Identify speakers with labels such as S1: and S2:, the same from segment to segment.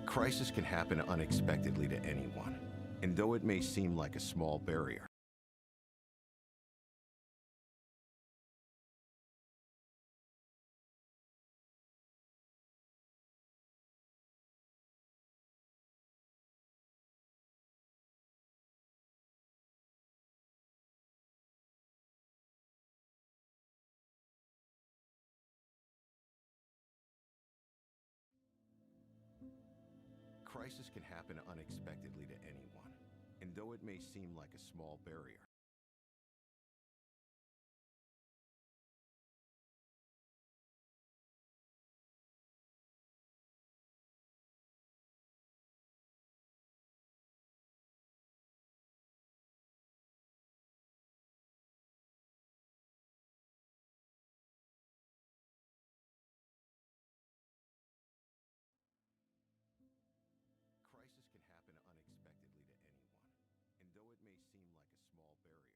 S1: Crisis can happen unexpectedly to anyone, and though it may seem like a small barrier, crisis can happen unexpectedly to anyone, and though it may seem like a small barrier, crisis can happen unexpectedly to anyone, and though it may seem like a small barrier,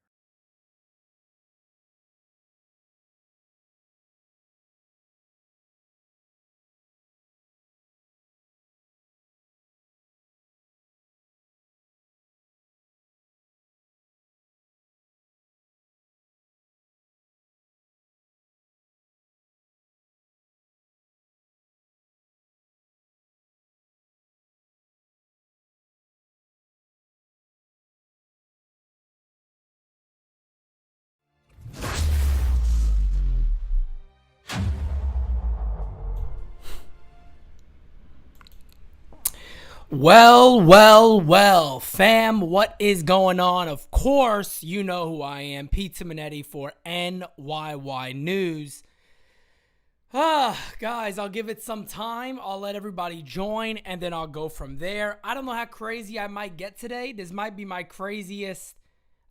S2: Well, fam, what is going on? Of course, you know who I am, Pizza Minetti for NYY News. Guys, I'll give it some time. I'll let everybody join, and then I'll go from there. I don't know how crazy I might get today. This might be my craziest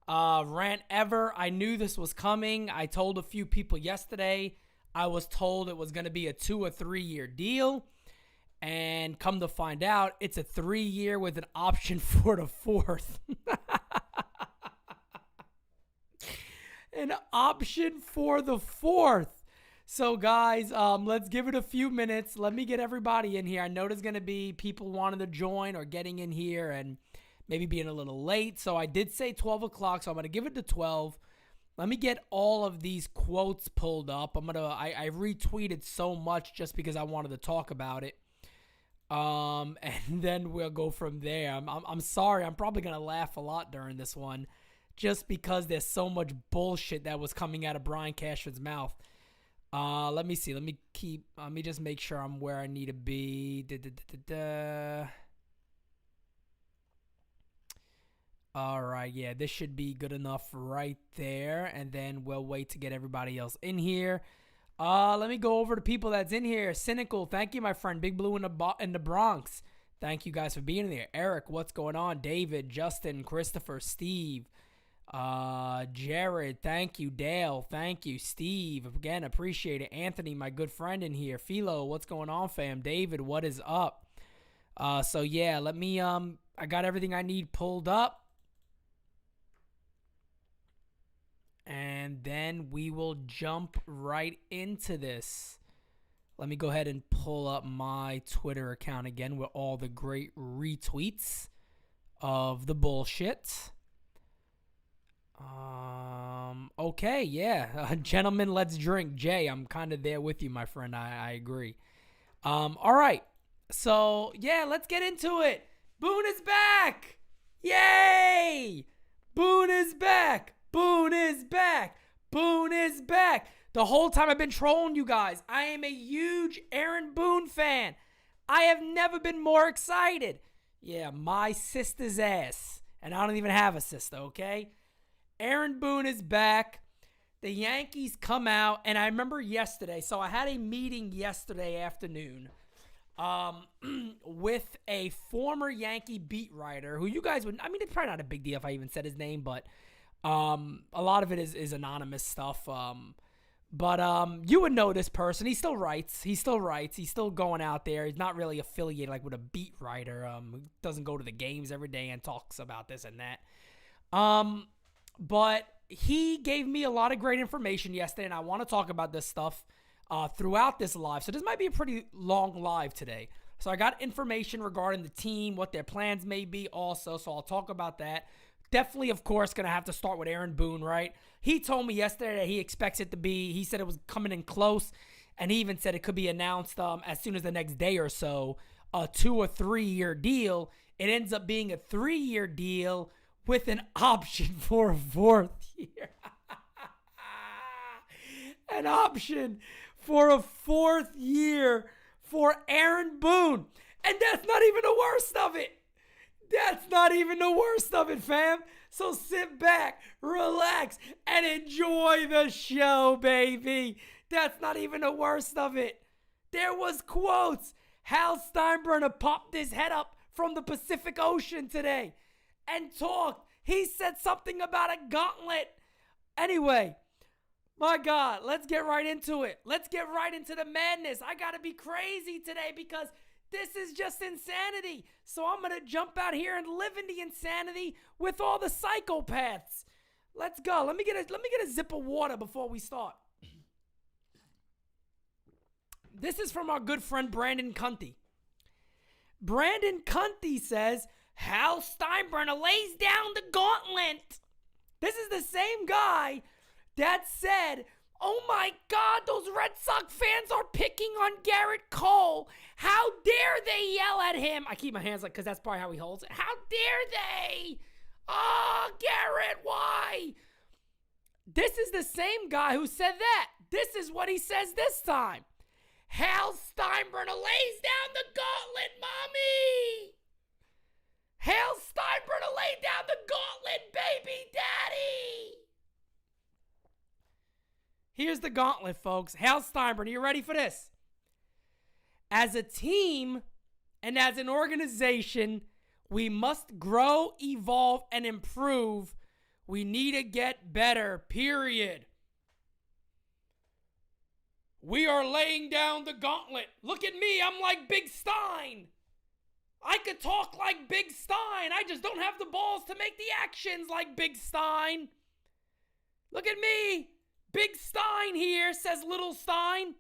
S2: rant ever. I knew this was coming. I told a few people yesterday. I was told it was going to be a 2 or 3 year deal. And come to find out, it's a 3-year with an option for the 4th. An option for the 4th. So, guys, let's give it a few minutes. Let me get everybody in here. I know there's going to be people wanting to join or getting in here and maybe being a little late. So, I did say 12 o'clock, so I'm going to give it to 12. Let me get all of these quotes pulled up. I retweeted so much just because I wanted to talk about it. And then we'll go from there. I'm sorry. I'm probably going to laugh a lot during this one just because there's so much bullshit that was coming out of Brian Cashman's mouth. Let me see. Let me just make sure I'm where I need to be. All right. Yeah, this should be good enough right there. And then we'll wait to get everybody else in here. Let me go over to people that's in here. Cynical, thank you, my friend. Big Blue in the Bronx. Thank you guys for being there. Eric, what's going on? David, Justin, Christopher, Steve, Jared, thank you. Dale, thank you. Steve, again, appreciate it. Anthony, my good friend in here. Philo, what's going on, fam? David, what is up? So yeah, let me, I got everything I need pulled up. And then we will jump right into this. Let me go ahead and pull up my Twitter account again with all the great retweets of the bullshit. Okay, yeah. Gentlemen, let's drink. Jay, I'm kind of there with you, my friend. I agree. All right. So, yeah, let's get into it. Boone is back. Yay! Boone is back. Boone is back. Boone is back. The whole time I've been trolling you guys. I am a huge Aaron Boone fan. I have never been more excited. Yeah, my sister's ass. And I don't even have a sister, okay? Aaron Boone is back. The Yankees come out. And I remember yesterday. So I had a meeting yesterday afternoon with a former Yankee beat writer who you guys would, I mean, it's probably not a big deal if I even said his name, but a lot of it is anonymous stuff. But you would know this person. He still writes. He's still going out there. He's not really affiliated like with a beat writer. Who doesn't go to the games every day and talks about this and that. But he gave me a lot of great information yesterday, and I want to talk about this stuff throughout this live. So this might be a pretty long live today. So I got information regarding the team, what their plans may be also, so I'll talk about that. Definitely, of course, going to have to start with Aaron Boone, right? He told me yesterday that he expects it to be, he said it was coming in close, and he even said it could be announced as soon as the next day or so, a 2 or 3 year deal. It ends up being a 3-year deal with an option for a 4th year. An option for a 4th year for Aaron Boone. And that's not even the worst of it. That's not even the worst of it, fam. So sit back, relax, and enjoy the show, baby. That's not even the worst of it. There was quotes. Hal Steinbrenner popped his head up from the Pacific Ocean today and talked. He said something about a gauntlet. Anyway, my God, let's get right into it. Let's get right into the madness. I got to be crazy today because this is just insanity. So I'm going to jump out here and live in the insanity with all the psychopaths. Let's go. Let me get a sip of water before we start. This is from our good friend Brandon Cunty. Brandon Cunty says, Hal Steinbrenner lays down the gauntlet. This is the same guy that said, oh my God, those Red Sox fans are picking on Garrett Cole. How dare they yell at him? I keep my hands like, because that's probably how he holds it. How dare they? Oh, Garrett, why? This is the same guy who said that. This is what he says this time. Hal Steinbrenner lays down the gauntlet, mommy. Hal Steinbrenner laid down the gauntlet, baby daddy. Here's the gauntlet, folks. Hal Steinbrenner, you ready for this? As a team and as an organization, we must grow, evolve, and improve. We need to get better, period. We are laying down the gauntlet. Look at me, I'm like Big Stein. I could talk like Big Stein. I just don't have the balls to make the actions like Big Stein. Look at me. Big Stein here, says Little Stein.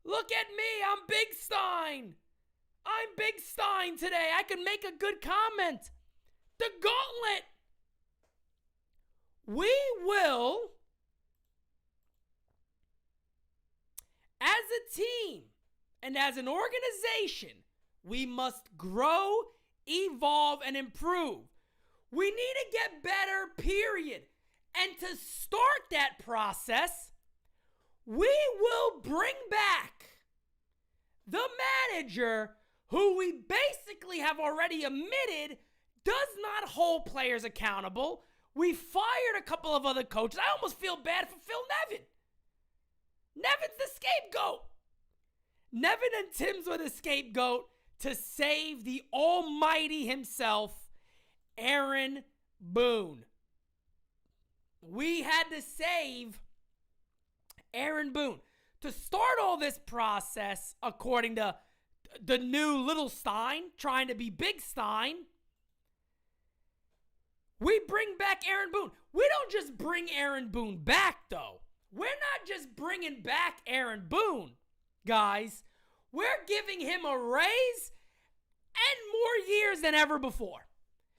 S2: Look at me, I'm Big Stein. I'm Big Stein today. I can make a good comment. The gauntlet. We will, as a team and as an organization, we must grow, evolve, and improve. We need to get better, period. And to start that process, we will bring back the manager who we basically have already admitted does not hold players accountable. We fired a couple of other coaches. I almost feel bad for Phil Nevin. Nevin's the scapegoat. Nevin and Tim's were the scapegoat to save the almighty himself, Aaron Boone. We had to save Aaron Boone. To start all this process, according to the new Little Stein, trying to be Big Stein, we bring back Aaron Boone. We don't just bring Aaron Boone back, though. We're not just bringing back Aaron Boone, guys. We're giving him a raise and more years than ever before.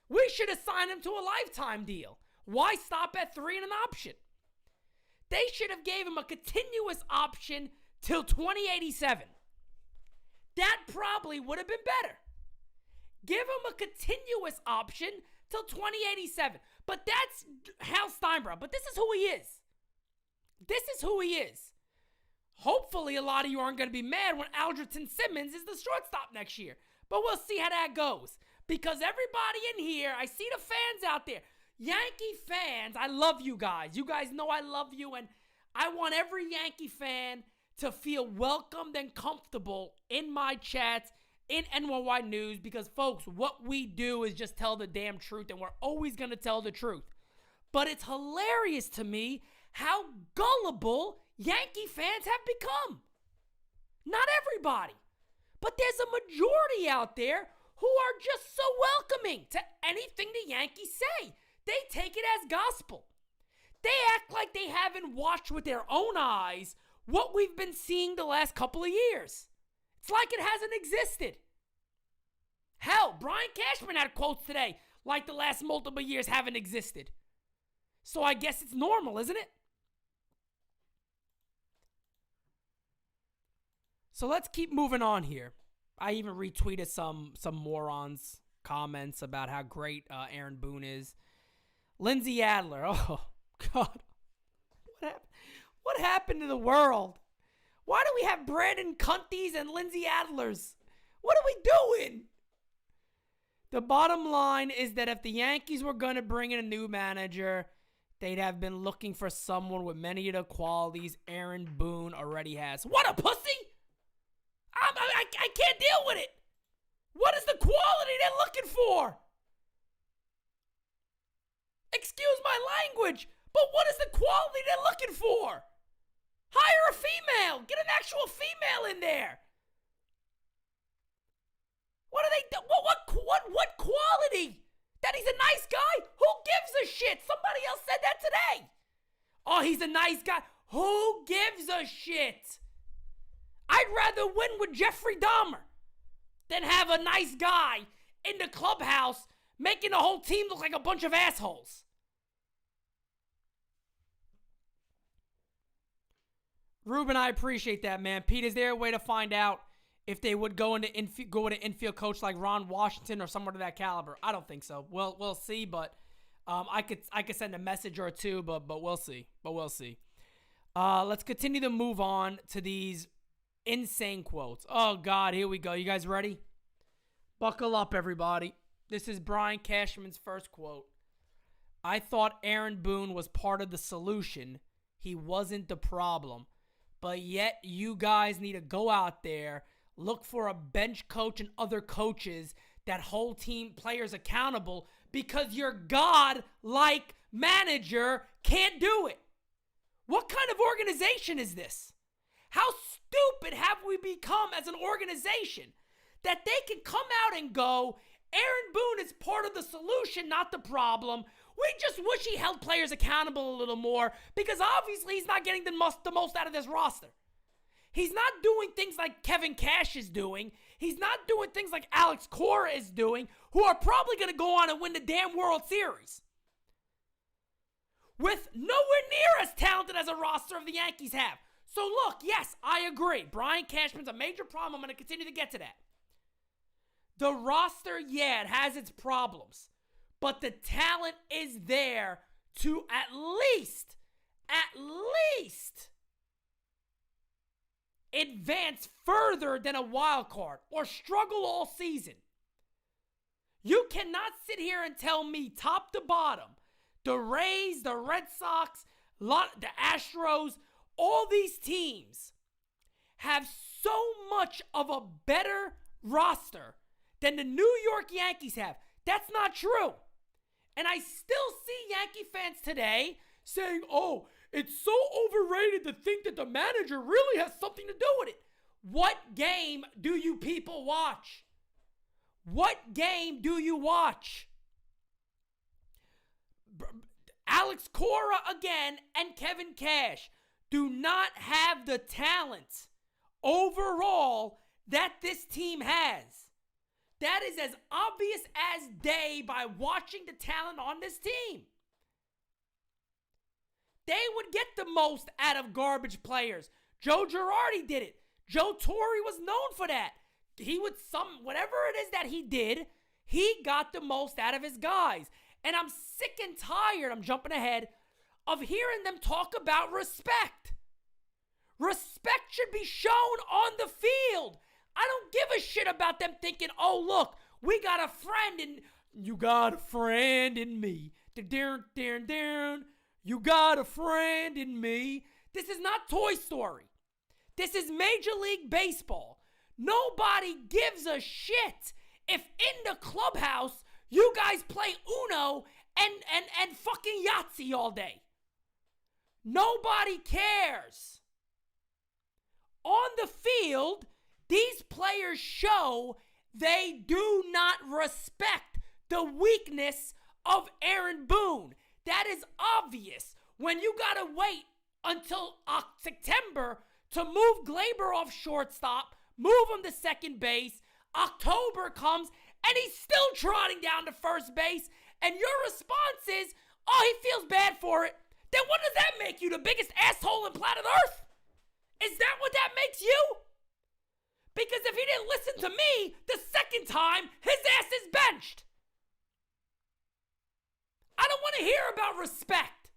S2: We should assign him to a lifetime deal. Why stop at 3 and an option? They should have gave him a continuous option till 2087. That probably would have been better. Give him a continuous option till 2087. But that's Hal Steinbrenner. But this is who he is. This is who he is. Hopefully, a lot of you aren't going to be mad when Aldriton Simmons is the shortstop next year. But we'll see how that goes. Because everybody in here, I see the fans out there. Yankee fans, I love you guys. You guys know I love you. And I want every Yankee fan to feel welcomed and comfortable in my chats, in NYY News. Because, folks, what we do is just tell the damn truth. And we're always going to tell the truth. But it's hilarious to me how gullible Yankee fans have become. Not everybody, but there's a majority out there who are just so welcoming to anything the Yankees say. They take it as gospel. They act like they haven't watched with their own eyes what we've been seeing the last couple of years. It's like it hasn't existed. Hell, Brian Cashman had quotes today like the last multiple years haven't existed. So I guess it's normal, isn't it? So let's keep moving on here. I even retweeted some morons' comments about how great Aaron Boone is. Lindsay Adler. Oh, God. What happened to the world? Why do we have Brandon Cunties and Lindsay Adlers? What are we doing? The bottom line is that if the Yankees were going to bring in a new manager, they'd have been looking for someone with many of the qualities Aaron Boone already has. What a pussy! I can't deal with it. What is the quality they're looking for? Excuse my language, but what is the quality they're looking for? Hire a female. Get an actual female in there. What are they? What quality? That he's a nice guy? Who gives a shit? Somebody else said that today. Oh, he's a nice guy. Who gives a shit? I'd rather win with Jeffrey Dahmer than have a nice guy in the clubhouse making the whole team look like a bunch of assholes. Ruben, I appreciate that, man. Pete, is there a way to find out if they would go with an infield coach like Ron Washington or someone of that caliber? I don't think so. We'll see, but I could send a message or two, but we'll see. Let's continue to move on to these insane quotes. Oh, God, here we go. You guys ready? Buckle up, everybody. This is Brian Cashman's first quote. I thought Aaron Boone was part of the solution. He wasn't the problem. But yet you guys need to go out there, look for a bench coach and other coaches that hold team players accountable because your God-like manager can't do it. What kind of organization is this? How stupid have we become as an organization that they can come out and go, Aaron Boone is part of the solution, not the problem. We just wish he held players accountable a little more because obviously he's not getting the most out of this roster. He's not doing things like Kevin Cash is doing. He's not doing things like Alex Cora is doing, who are probably going to go on and win the damn World Series. With nowhere near as talented as a roster of the Yankees have. So look, yes, I agree. Brian Cashman's a major problem. I'm going to continue to get to that. The roster, yeah, it has its problems. But the talent is there to at least advance further than a wild card or struggle all season. You cannot sit here and tell me top to bottom, the Rays, the Red Sox, the Astros, all these teams have so much of a better roster than the New York Yankees have. That's not true. And I still see Yankee fans today saying, oh, it's so overrated to think that the manager really has something to do with it. What game do you people watch? What game do you watch? Alex Cora again and Kevin Cash do not have the talent overall that this team has. That is as obvious as day by watching the talent on this team. They would get the most out of garbage players. Joe Girardi did it. Joe Torre was known for that. He would whatever it is that he did, he got the most out of his guys. And I'm sick and tired, I'm jumping ahead, of hearing them talk about respect. Respect should be shown on the field. I don't give a shit about them thinking, oh, look, we got a friend in... You got a friend in me. You got a friend in me. This is not Toy Story. This is Major League Baseball. Nobody gives a shit if in the clubhouse you guys play Uno and fucking Yahtzee all day. Nobody cares. On the field, these players show they do not respect the weakness of Aaron Boone. That is obvious. When you gotta wait until September to move Glaber off shortstop, move him to second base. October comes, and he's still trotting down to first base, and your response is, oh, he feels bad for it. Then what does that make you, the biggest asshole on planet Earth? Is that what that makes you? Because if he didn't listen to me the second time, his ass is benched. I don't want to hear about respect.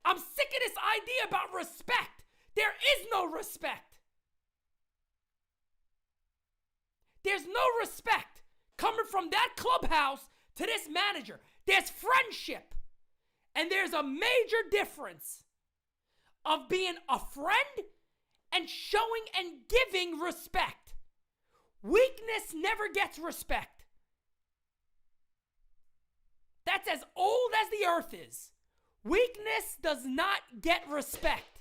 S2: I'm sick of this idea about respect. There is no respect. There's no respect coming from that clubhouse to this manager. There's friendship. And there's a major difference of being a friend and showing and giving respect. Weakness never gets respect. That's as old as the earth is. Weakness does not get respect.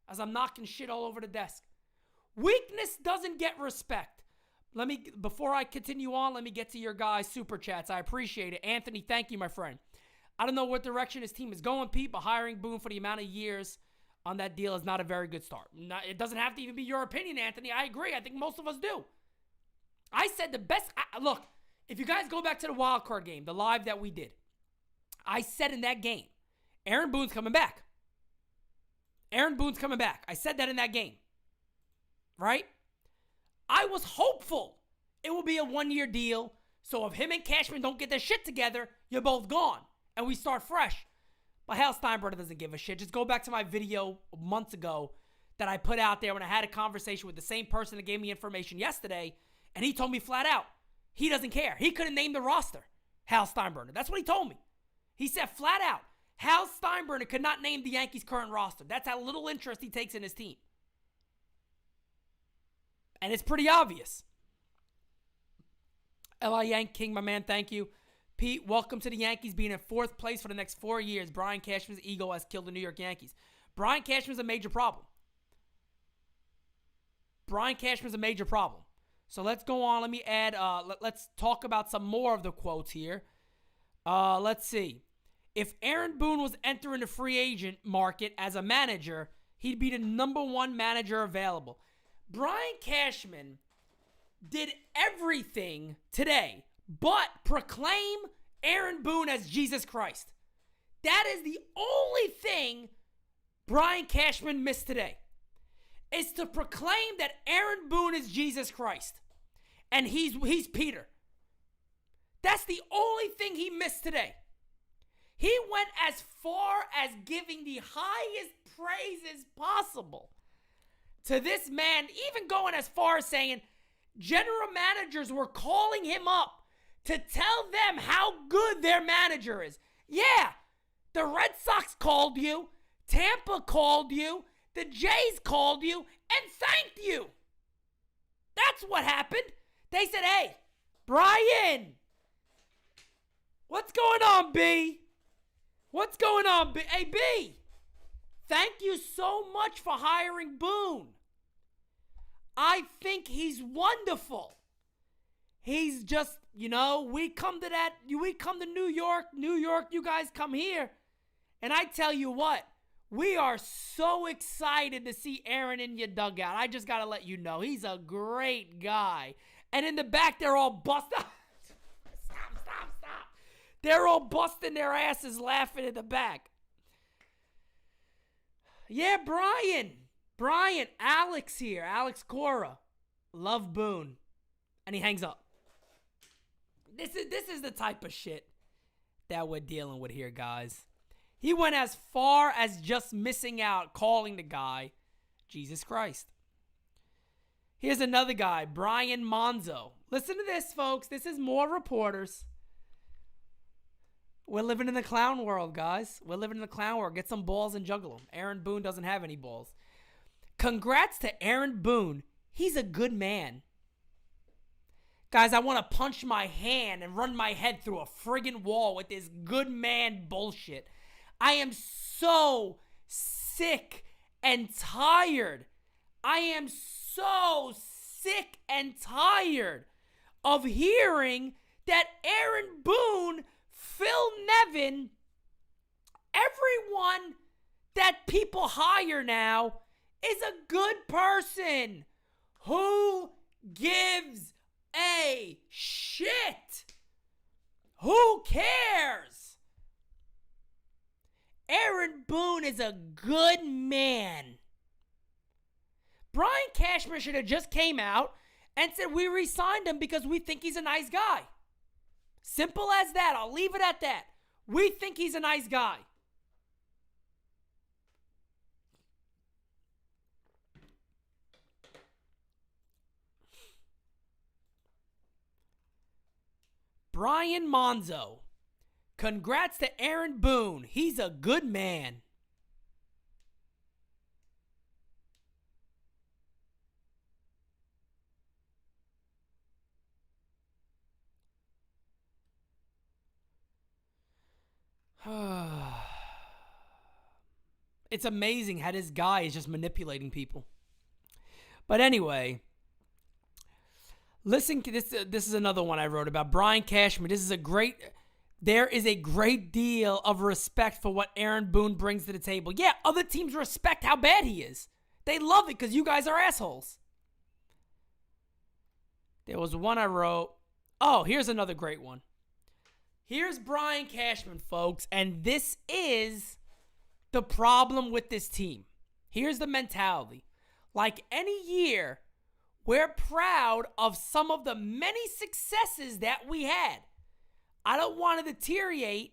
S2: As I'm knocking shit all over the desk. Weakness doesn't get respect. Before I continue on, let me get to your guys' super chats. I appreciate it. Anthony, thank you, my friend. I don't know what direction his team is going, Pete, but hiring Boone for the amount of years on that deal is not a very good start. It doesn't have to even be your opinion, Anthony. I agree. I think most of us do. I said the best. Look, if you guys go back to the wild card game, the live that we did, I said in that game, Aaron Boone's coming back. Aaron Boone's coming back. I said that in that game. Right? I was hopeful it will be a one-year deal. So if him and Cashman don't get their shit together, you're both gone. And we start fresh. But Hal Steinbrenner doesn't give a shit. Just go back to my video months ago that I put out there when I had a conversation with the same person that gave me information yesterday. And he told me flat out, he doesn't care. He couldn't name the roster, Hal Steinbrenner. That's what he told me. He said flat out, Hal Steinbrenner could not name the Yankees' current roster. That's how little interest he takes in his team. And it's pretty obvious. L.I. Yank King, my man, thank you. Pete, welcome to the Yankees being in fourth place for the next 4 years. Brian Cashman's ego has killed the New York Yankees. Brian Cashman's a major problem. Brian Cashman's a major problem. So let's go on. Let me add, let's talk about some more of the quotes here. Let's see. If Aaron Boone was entering the free agent market as a manager, he'd be the number one manager available. Brian Cashman did everything today but proclaim Aaron Boone as Jesus Christ. That is the only thing Brian Cashman missed today, is to proclaim that Aaron Boone is Jesus Christ and he's Peter. That's the only thing he missed today. He went as far as giving the highest praises possible to this man, even going as far as saying general managers were calling him up to tell them how good their manager is. Yeah, the Red Sox called you, Tampa called you, the Jays called you, and thanked you. That's what happened. They said, hey, Brian, what's going on, B? What's going on, B? Hey, B, thank you so much for hiring Boone. I think he's wonderful. He's just, we come to New York, you guys come here. And I tell you what, we are so excited to see Aaron in your dugout. I just got to let you know, he's a great guy. And in the back, they're all busting. Stop. They're all busting their asses laughing in the back. Yeah, Brian, Alex here, Alex Cora. Love Boone. And he hangs up. This is the type of shit that we're dealing with here, guys. He went as far as just missing out, calling the guy Jesus Christ. Here's another guy, Brian Monzo. Listen to this, folks. This is more reporters. We're living in the clown world, guys. We're living in the clown world. Get some balls and juggle them. Aaron Boone doesn't have any balls. Congrats to Aaron Boone. He's a good man. Guys, I want to punch my hand and run my head through a friggin' wall with this good man bullshit. I am so sick and tired. I am so sick and tired of hearing that Aaron Boone, Phil Nevin, everyone that people hire now is a good person. Who gives a shit? Who cares? Aaron Boone is a good man. Brian Cashman should have just came out and said we re-signed him because we think he's a nice guy. Simple as that. I'll leave it at that. We think he's a nice guy. Brian Monzo. Congrats to Aaron Boone. He's a good man. It's amazing how this guy is just manipulating people. But anyway, listen, this is another one I wrote about. Brian Cashman. There is a great deal of respect for what Aaron Boone brings to the table. Yeah, other teams respect how bad he is. They love it because you guys are assholes. There was one I wrote. Oh, here's another great one. Here's Brian Cashman, folks, and this is the problem with this team. Here's the mentality. Like any year, we're proud of some of the many successes that we had. I don't want to deteriorate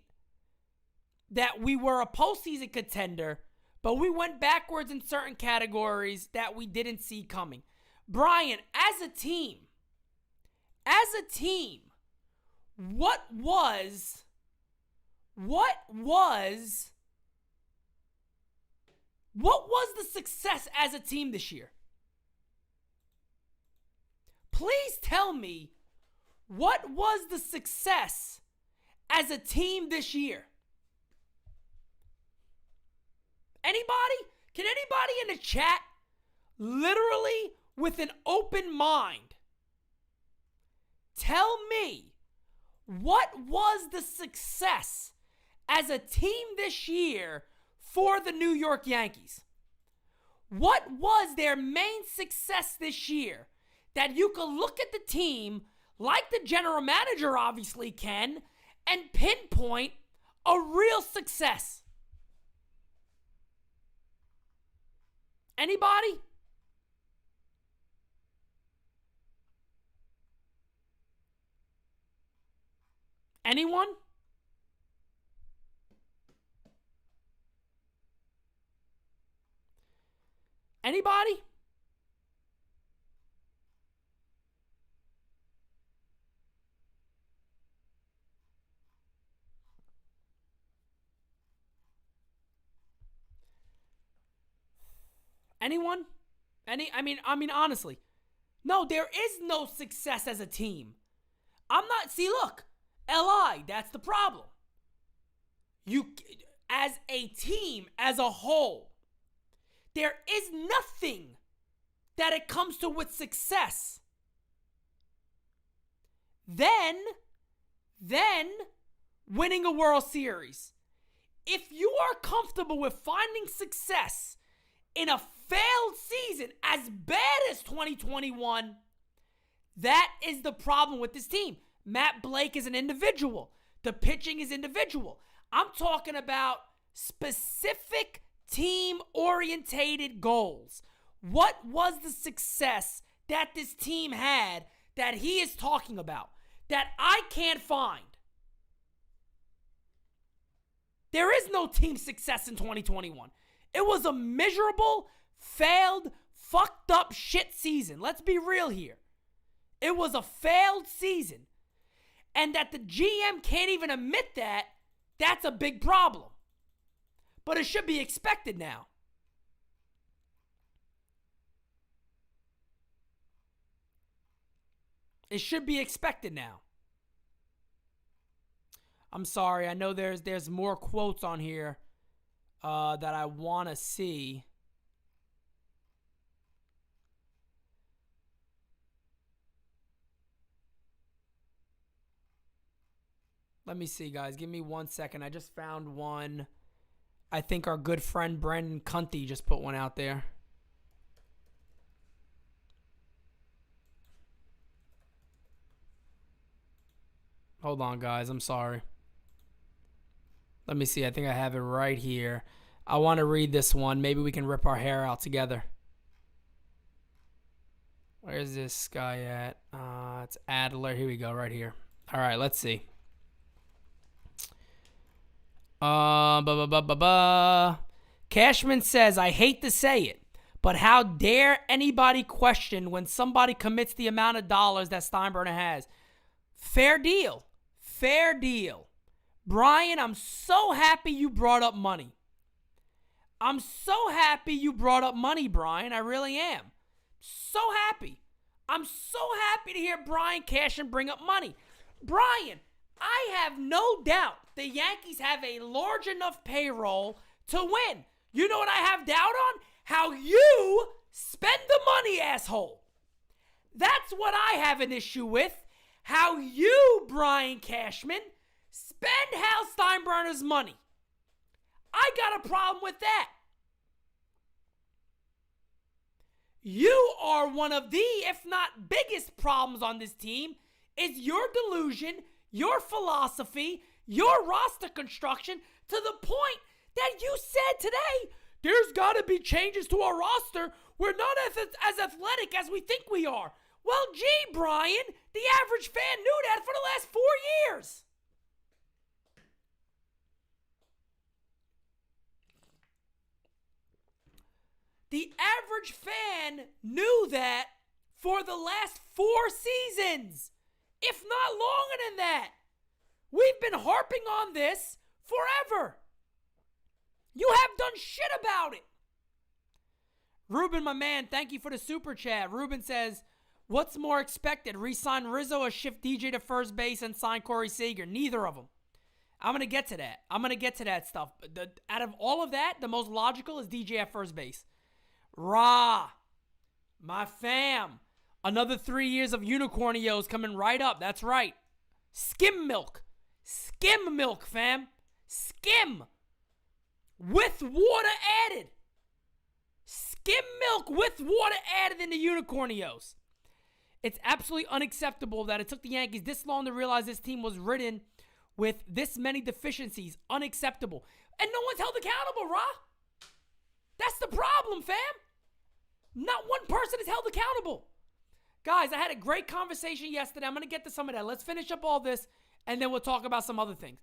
S2: that we were a postseason contender, but we went backwards in certain categories that we didn't see coming. Brian, as a team, what was the success as a team this year? Please tell me, what was the success as a team this year? Anybody? Can anybody in the chat, literally with an open mind, tell me what was the success as a team this year for the New York Yankees? What was their main success this year that you could look at the team, like the general manager obviously can, and pinpoint a real success? Anybody? Anyone? Anybody? Anyone? I mean, honestly. No, there is no success as a team. Look, LI, that's the problem. You, as a team, as a whole, there is nothing that it comes to with success. Then winning a World Series. If you are comfortable with finding success in a failed season as bad as 2021, that is the problem with this team. Matt Blake is an individual. The pitching is individual. I'm talking about specific team-orientated goals. What was the success that this team had that he is talking about that I can't find? There is no team success in 2021. It was a miserable, failed, fucked up shit season. Let's be real here. It was a failed season. And that the GM can't even admit that, that's a big problem. But it should be expected now. It should be expected now. I'm sorry. I know there's more quotes on here that I want to see. Let me see, guys. Give me 1 second. I just found one. I think our good friend Brandon Cunty just put one out there. Hold on, guys. I'm sorry. Let me see. I think I have it right here. I want to read this one. Maybe we can rip our hair out together. Where's this guy at? It's Adler. Here we go, right here. All right, let's see. Cashman says, I hate to say it, but how dare anybody question when somebody commits the amount of dollars that Steinbrenner has? Fair deal. Fair deal. Brian, I'm so happy you brought up money. I'm so happy you brought up money, Brian. I really am. So happy. I'm so happy to hear Brian Cashman bring up money. Brian, I have no doubt the Yankees have a large enough payroll to win. You know what I have doubt on? How you spend the money, asshole. That's what I have an issue with. How you, Brian Cashman, spend Hal Steinbrenner's money. I got a problem with that. You are one of the, if not biggest problems on this team, is your delusion, your philosophy, your roster construction, to the point that you said today, there's got to be changes to our roster. We're not as athletic as we think we are. Well, gee, Brian, the average fan knew that for the last 4 years. The average fan knew that for the last 4 seasons, if not longer than that. We've been harping on this forever. You have done shit about it. Ruben, my man, thank you for the super chat. Ruben says, what's more expected, re-sign Rizzo or shift DJ to first base and sign Corey Seager? Neither of them. I'm going to get to that. I'm going to get to that stuff. Out of all of that, the most logical is DJ at first base. Rah, my fam. Another 3 years of unicornios coming right up. That's right. Skim milk. Skim milk, fam. Skim. With water added. Skim milk with water added in the unicornios. It's absolutely unacceptable that it took the Yankees this long to realize this team was ridden with this many deficiencies. Unacceptable. And no one's held accountable, Rah. That's the problem, fam. Not one person is held accountable. Guys, I had a great conversation yesterday. I'm going to get to some of that. Let's finish up all this, and then we'll talk about some other things.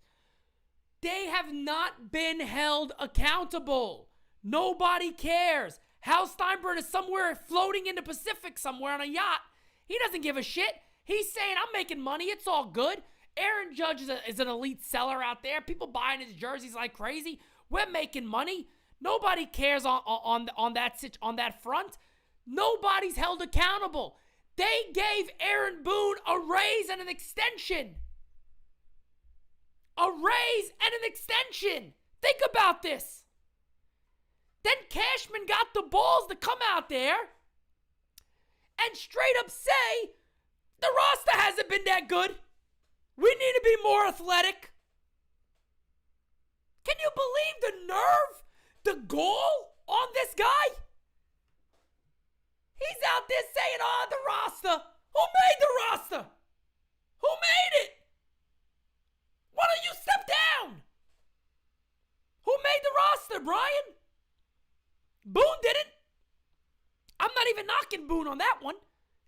S2: They have not been held accountable. Nobody cares. Hal Steinbrenner is somewhere floating in the Pacific somewhere on a yacht. He doesn't give a shit. He's saying, I'm making money. It's all good. Aaron Judge is an elite seller out there. People buying his jerseys like crazy. We're making money. Nobody cares on that front. Nobody's held accountable. They gave Aaron Boone a raise and an extension. A raise and an extension. Think about this. Then Cashman got the balls to come out there and straight up say, the roster hasn't been that good. We need to be more athletic. Can you believe the nerve? The gall on this guy? He's out there saying, the roster. Who made the roster? Who made it? Why don't you step down? Who made the roster, Brian? Boone didn't. I'm not even knocking Boone on that one.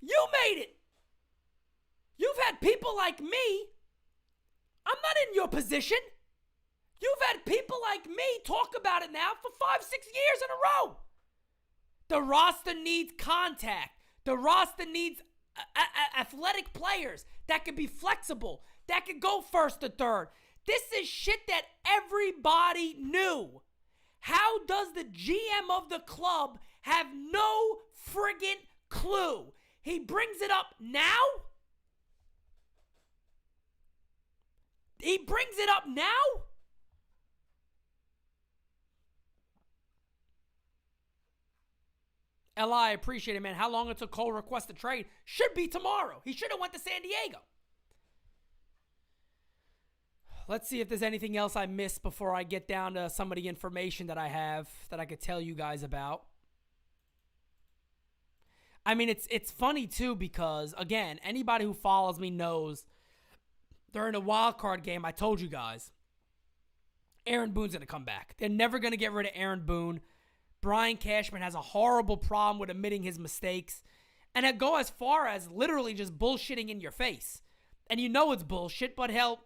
S2: You made it. You've had people like me. I'm not in your position. You've had people like me talk about it now for 5-6 years in a row. The roster needs contact. The roster needs athletic players that can be flexible, that can go first to third. This is shit that everybody knew. How does the GM of the club have no friggin' clue? He brings it up now? He brings it up now? L.I., appreciate it, man. How long it took Cole request a trade? Should be tomorrow. He should have went to San Diego. Let's see if there's anything else I missed before I get down to some of the information that I have that I could tell you guys about. I mean, it's funny, too, because, again, anybody who follows me knows during the wild card game, I told you guys, Aaron Boone's going to come back. They're never going to get rid of Aaron Boone. Brian Cashman has a horrible problem with admitting his mistakes. And I go as far as literally just bullshitting in your face. And you know it's bullshit, but he'll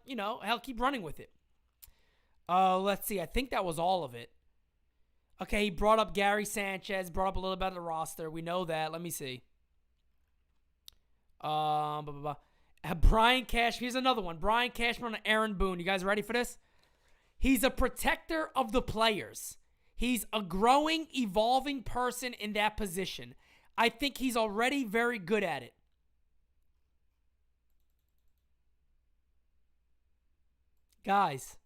S2: keep running with it. Let's see. I think that was all of it. Okay, he brought up Gary Sanchez, brought up a little bit of the roster. We know that. Let me see. Brian Cashman. Here's another one. Brian Cashman and Aaron Boone. You guys ready for this? He's a protector of the players. He's a growing, evolving person in that position. I think he's already very good at it. Guys,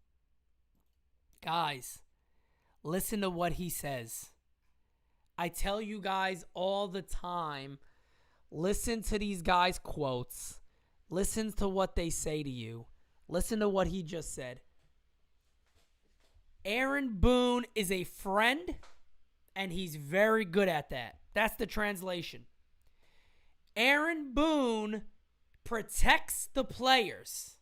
S2: listen to what he says. I tell you guys all the time, listen to these guys' quotes. Listen to what they say to you. Listen to what he just said. Aaron Boone is a friend, and he's very good at that. That's the translation. Aaron Boone protects the players.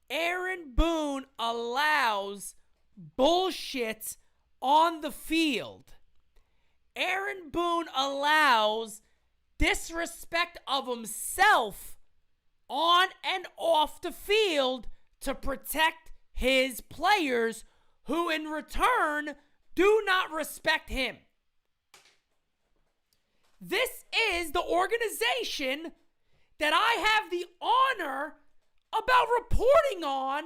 S2: Aaron Boone allows bullshit on the field. Aaron Boone allows disrespect of himself on and off the field to protect his players, who in return do not respect him. This is the organization that I have the honor about reporting on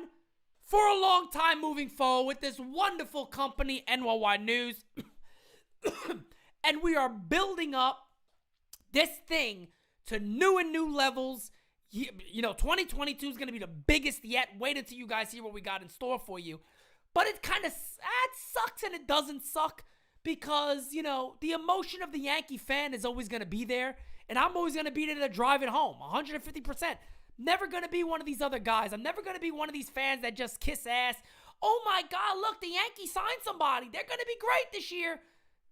S2: for a long time moving forward with this wonderful company, NYY News. And we are building up this thing to new levels. 2022 is going to be the biggest yet. Wait until you guys hear what we got in store for you. But it kind of sucks and it doesn't suck because, the emotion of the Yankee fan is always going to be there. And I'm always going to be there to drive it home, 150%. Never going to be one of these other guys. I'm never going to be one of these fans that just kiss ass. Oh my God, look, the Yankees signed somebody. They're going to be great this year.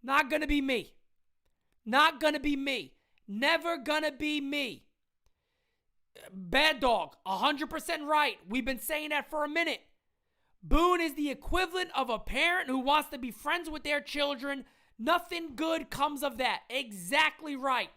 S2: Not going to be me. Not going to be me. Never going to be me. Bad dog, 100% right. We've been saying that for a minute. Boone is the equivalent of a parent who wants to be friends with their children. Nothing good comes of that. Exactly right.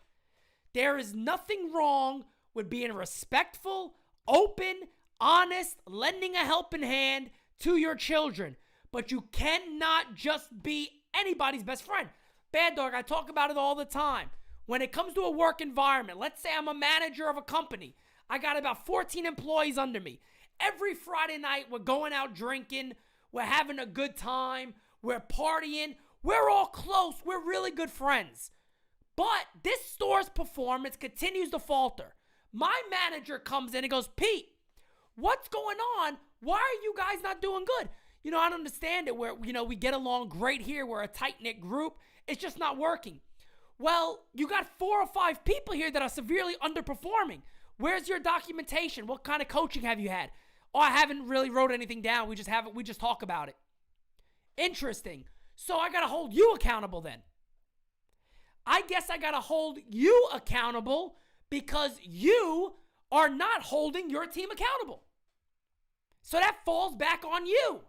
S2: There is nothing wrong with being respectful, open, honest, lending a helping hand to your children. But you cannot just be anybody's best friend. Bad dog, I talk about it all the time. When it comes to a work environment, let's say I'm a manager of a company. I got about 14 employees under me. Every Friday night, we're going out drinking. We're having a good time. We're partying. We're all close. We're really good friends. But this store's performance continues to falter. My manager comes in and goes, Pete, what's going on? Why are you guys not doing good? I don't understand it. We get along great here. We're a tight-knit group. It's just not working. Well, you got 4 or 5 people here that are severely underperforming. Where's your documentation? What kind of coaching have you had? Oh, I haven't really wrote anything down. We just talk about it. Interesting. So I got to hold you accountable then. I guess I got to hold you accountable because you are not holding your team accountable. So that falls back on you.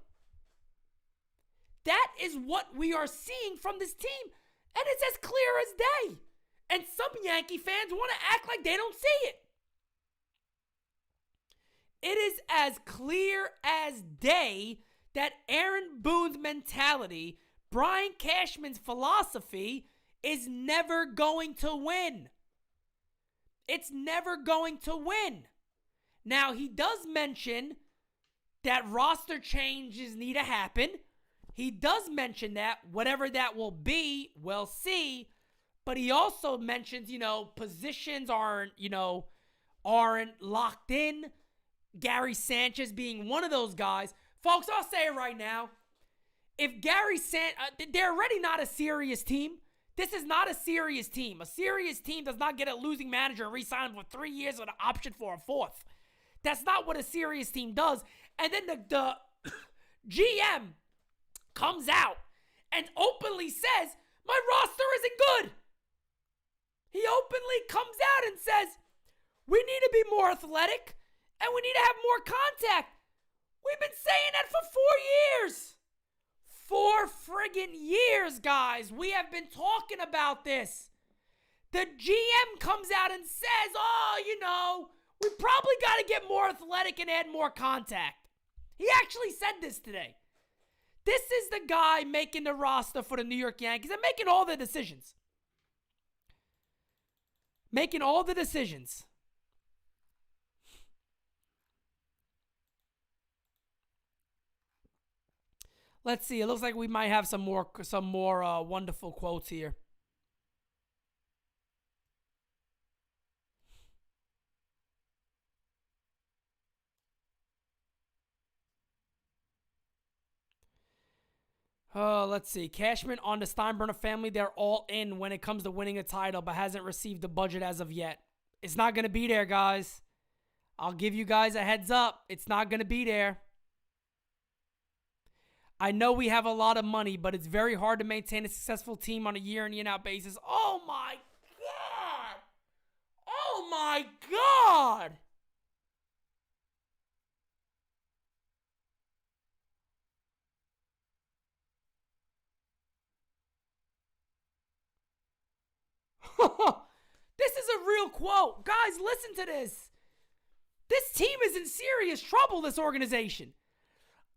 S2: That is what we are seeing from this team. And it's as clear as day. And some Yankee fans want to act like they don't see it. It is as clear as day that Aaron Boone's mentality, Brian Cashman's philosophy, is never going to win. It's never going to win. Now, he does mention that roster changes need to happen. He does mention that. Whatever that will be, we'll see. But he also mentions, positions aren't locked in. Gary Sanchez being one of those guys. Folks, I'll say it right now. If Gary Sanchez, they're already not a serious team. This is not a serious team. A serious team does not get a losing manager and re-sign him for 3 years with an option for a 4th. That's not what a serious team does. And then the GM comes out and openly says, my roster isn't good. He openly comes out and says, we need to be more athletic And we need to have more contact. We've been saying that for 4 years. 4 friggin' years, guys. We have been talking about this. The GM comes out and says, we probably got to get more athletic and add more contact. He actually said this today. This is the guy making the roster for the New York Yankees and making all the decisions. Let's see. It looks like we might have some more wonderful quotes here. Let's see. Cashman on the Steinbrenner family, they're all in when it comes to winning a title, but hasn't received the budget as of yet. It's not going to be there, guys. I'll give you guys a heads up. It's not going to be there. I know we have a lot of money, but it's very hard to maintain a successful team on a year in and out basis. Oh my God! Oh my God! This is a real quote. Guys, listen to this. This team is in serious trouble, this organization.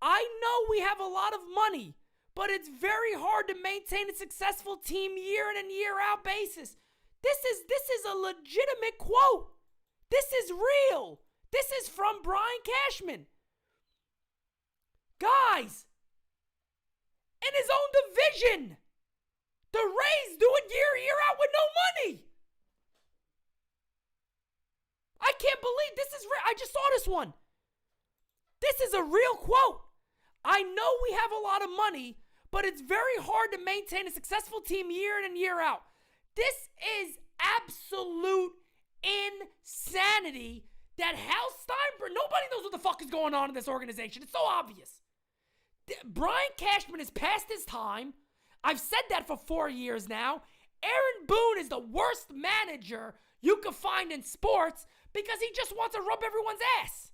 S2: I know we have a lot of money, but it's very hard to maintain a successful team year in and year out basis. This is a legitimate quote. This is real. This is from Brian Cashman. Guys, in his own division, the Rays do it year in, year out with no money. I can't believe this is real. I just saw this one. This is a real quote. I know we have a lot of money, but it's very hard to maintain a successful team year in and year out. This is absolute insanity that Hal Steinbrenner, nobody knows what the fuck is going on in this organization. It's so obvious. Brian Cashman is past his time. I've said that for 4 years now. Aaron Boone is the worst manager you could find in sports because he just wants to rub everyone's ass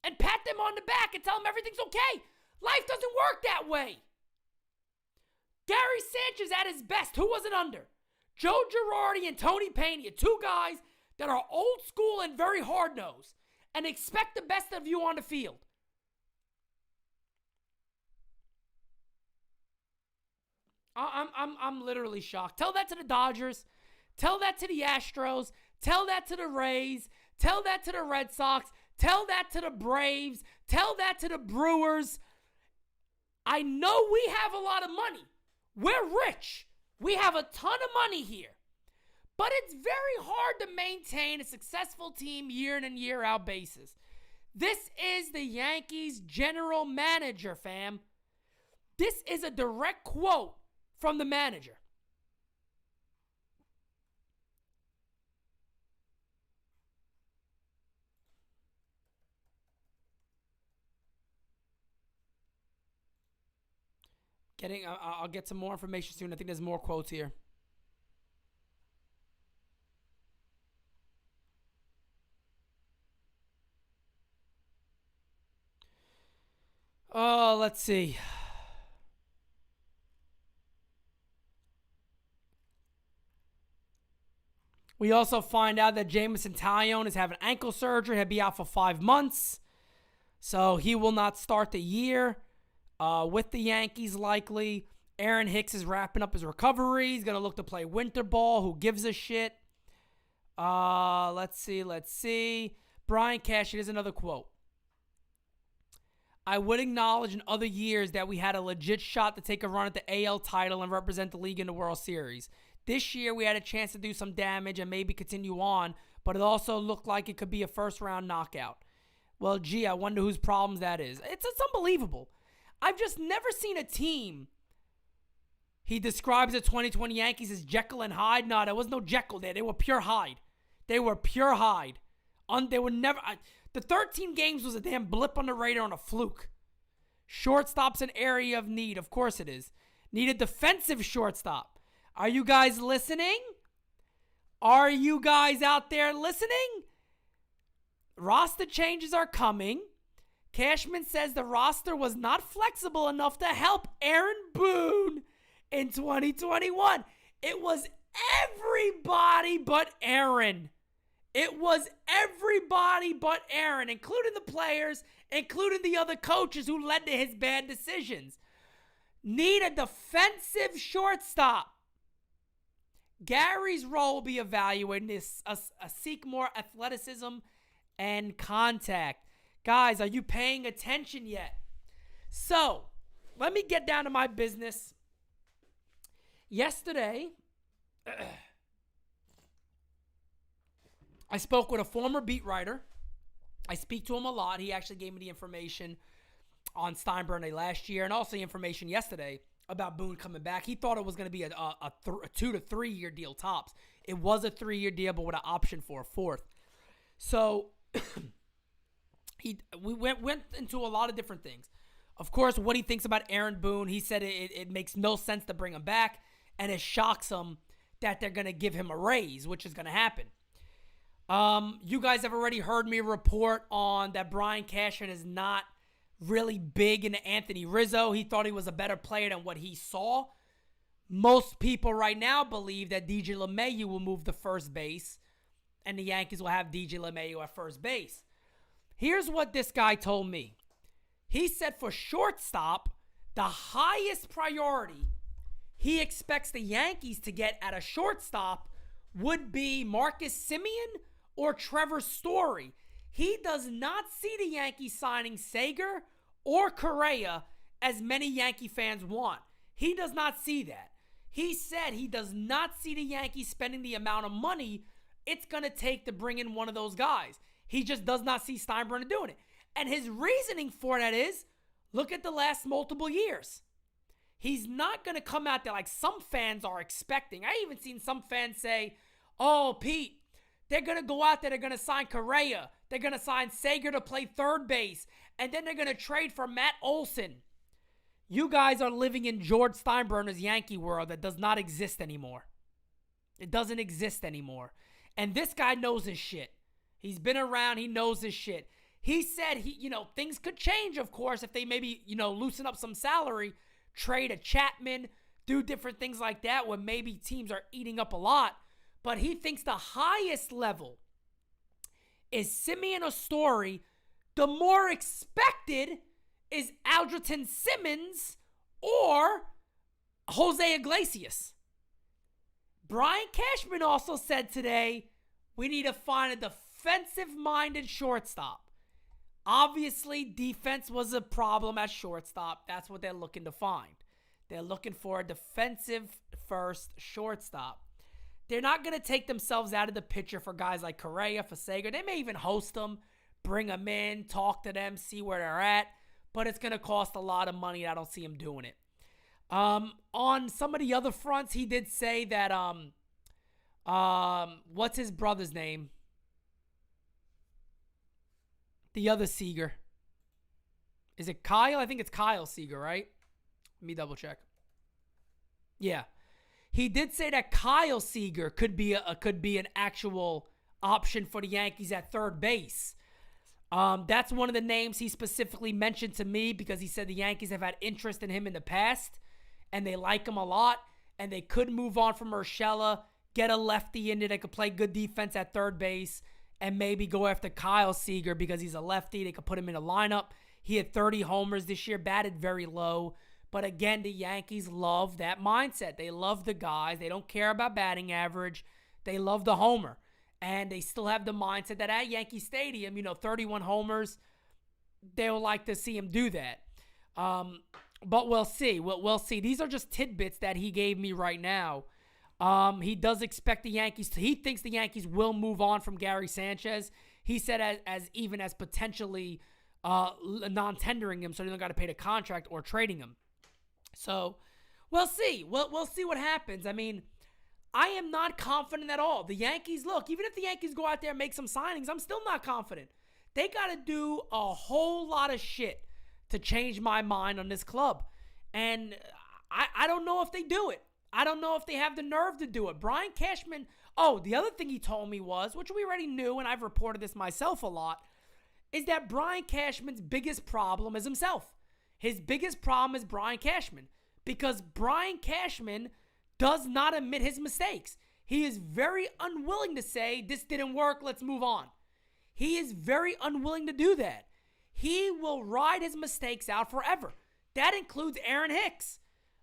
S2: and pat them on the back and tell them everything's okay. Life doesn't work that way. Gary Sanchez at his best, who was it under? Joe Girardi and Tony Pena, 2 guys that are old school and very hard-nosed and expect the best of you on the field. I'm literally shocked. Tell that to the Dodgers. Tell that to the Astros. Tell that to the Rays. Tell that to the Red Sox. Tell that to the Braves. Tell that to the Brewers. I know we have a lot of money. We're rich. We have a ton of money here. But it's very hard to maintain a successful team year in and year out basis. This is the Yankees general manager, fam. This is a direct quote from the manager. I'll get some more information soon. I think there's more quotes here. Oh, let's see. We also find out that Jameson Taillon is having ankle surgery. He'll be out for 5 months. So he will not start the year with the Yankees likely. Aaron Hicks is wrapping up his recovery. He's going to look to play winter ball. Who gives a shit? Let's see. Brian Cash, here's another quote. I would acknowledge in other years that we had a legit shot to take a run at the AL title and represent the league in the World Series. This year, we had a chance to do some damage and maybe continue on, but it also looked like it could be a first-round knockout. Well, gee, I wonder whose problems that is. It's unbelievable. I've just never seen a team. He describes the 2020 Yankees as Jekyll and Hyde. No, there was no Jekyll there. They were pure Hyde. They were pure Hyde. They were never... the 13 games was a damn blip on the radar on a fluke. Shortstop's an area of need. Of course it is. Need a defensive shortstop. Are you guys listening? Are you guys out there listening? Roster changes are coming. Cashman says the roster was not flexible enough to help Aaron Boone in 2021. It was everybody but Aaron. It was everybody but Aaron, including the players, including the other coaches who led to his bad decisions. Need a defensive shortstop. Gary's role will be evaluated to seek more athleticism and contact. Guys, are you paying attention yet? So, let me get down to my business. Yesterday, I spoke with a former beat writer. I speak to him a lot. He actually gave me the information on Steinbrenner last year and also the information yesterday about Boone coming back. He thought it was going to be a 2 to 3 year deal tops. It was a 3-year deal, but with an option for a fourth. So we went into a lot of different things. Of course, what he thinks about Aaron Boone. He said it makes no sense to bring him back, and it shocks him that they're going to give him a raise, which is going to happen. You guys have already heard me report on that Brian Cashman is not really big into Anthony Rizzo. He thought he was a better player than what he saw. Most people right now believe that DJ LeMahieu will move to first base, and the Yankees will have DJ LeMahieu at first base. Here's what this guy told me. He said for shortstop, the highest priority he expects the Yankees to get at a shortstop would be Marcus Semien or Trevor Story. He does not see the Yankees signing Sager or Correa as many Yankee fans want. He does not see that. He said he does not see the Yankees spending the amount of money it's going to take to bring in one of those guys. He just does not see Steinbrenner doing it. And his reasoning for that is, look at the last multiple years. He's not going to come out there like some fans are expecting. I even seen some fans say, oh, Pete, they're going to go out there, they're going to sign Correa. They're going to sign Sager to play third base. And then they're going to trade for Matt Olson. You guys are living in George Steinbrenner's Yankee world that does not exist anymore. It doesn't exist anymore. And this guy knows his shit. He's been around. He knows his shit. He said things could change, of course, if they maybe, loosen up some salary, trade a Chapman, do different things like that when maybe teams are eating up a lot. But he thinks the highest level is Semien or Story. The more expected is Aldriton Simmons or Jose Iglesias. Brian Cashman also said today, we need to find a defensive-minded shortstop. Obviously, defense was a problem at shortstop. That's what they're looking to find. They're looking for a defensive-first shortstop. They're not going to take themselves out of the picture for guys like Correa, for Sager. They may even host them, bring them in, talk to them, see where they're at. But it's going to cost a lot of money. I don't see him doing it. On some of the other fronts, he did say that, what's his brother's name? The other Seager. Is it Kyle? I think it's Kyle Seager, right? Let me double check. Yeah. He did say that Kyle Seager could be an actual option for the Yankees at third base. That's one of the names he specifically mentioned to me because he said the Yankees have had interest in him in the past and they like him a lot and they could move on from Urshela, get a lefty in there that could play good defense at third base and maybe go after Kyle Seager because he's a lefty. They could put him in a lineup. He had 30 homers this year, batted very low. But again, the Yankees love that mindset. They love the guys. They don't care about batting average. They love the homer. And they still have the mindset that at Yankee Stadium, 31 homers, they'll like to see him do that. But we'll see. We'll see. These are just tidbits that he gave me right now. He does expect the Yankees he thinks the Yankees will move on from Gary Sanchez. He said as potentially non-tendering him so they don't got to pay the contract or trading him. So we'll see. We'll see what happens. I mean, I am not confident at all. The Yankees, look, even if the Yankees go out there and make some signings, I'm still not confident. They got to do a whole lot of shit to change my mind on this club. And I don't know if they do it. I don't know if they have the nerve to do it. Brian Cashman, the other thing he told me was, which we already knew, and I've reported this myself a lot, is that Brian Cashman's biggest problem is himself. His biggest problem is Brian Cashman, because Brian Cashman does not admit his mistakes. He is very unwilling to say, this didn't work, let's move on. He is very unwilling to do that. He will ride his mistakes out forever. That includes Aaron Hicks.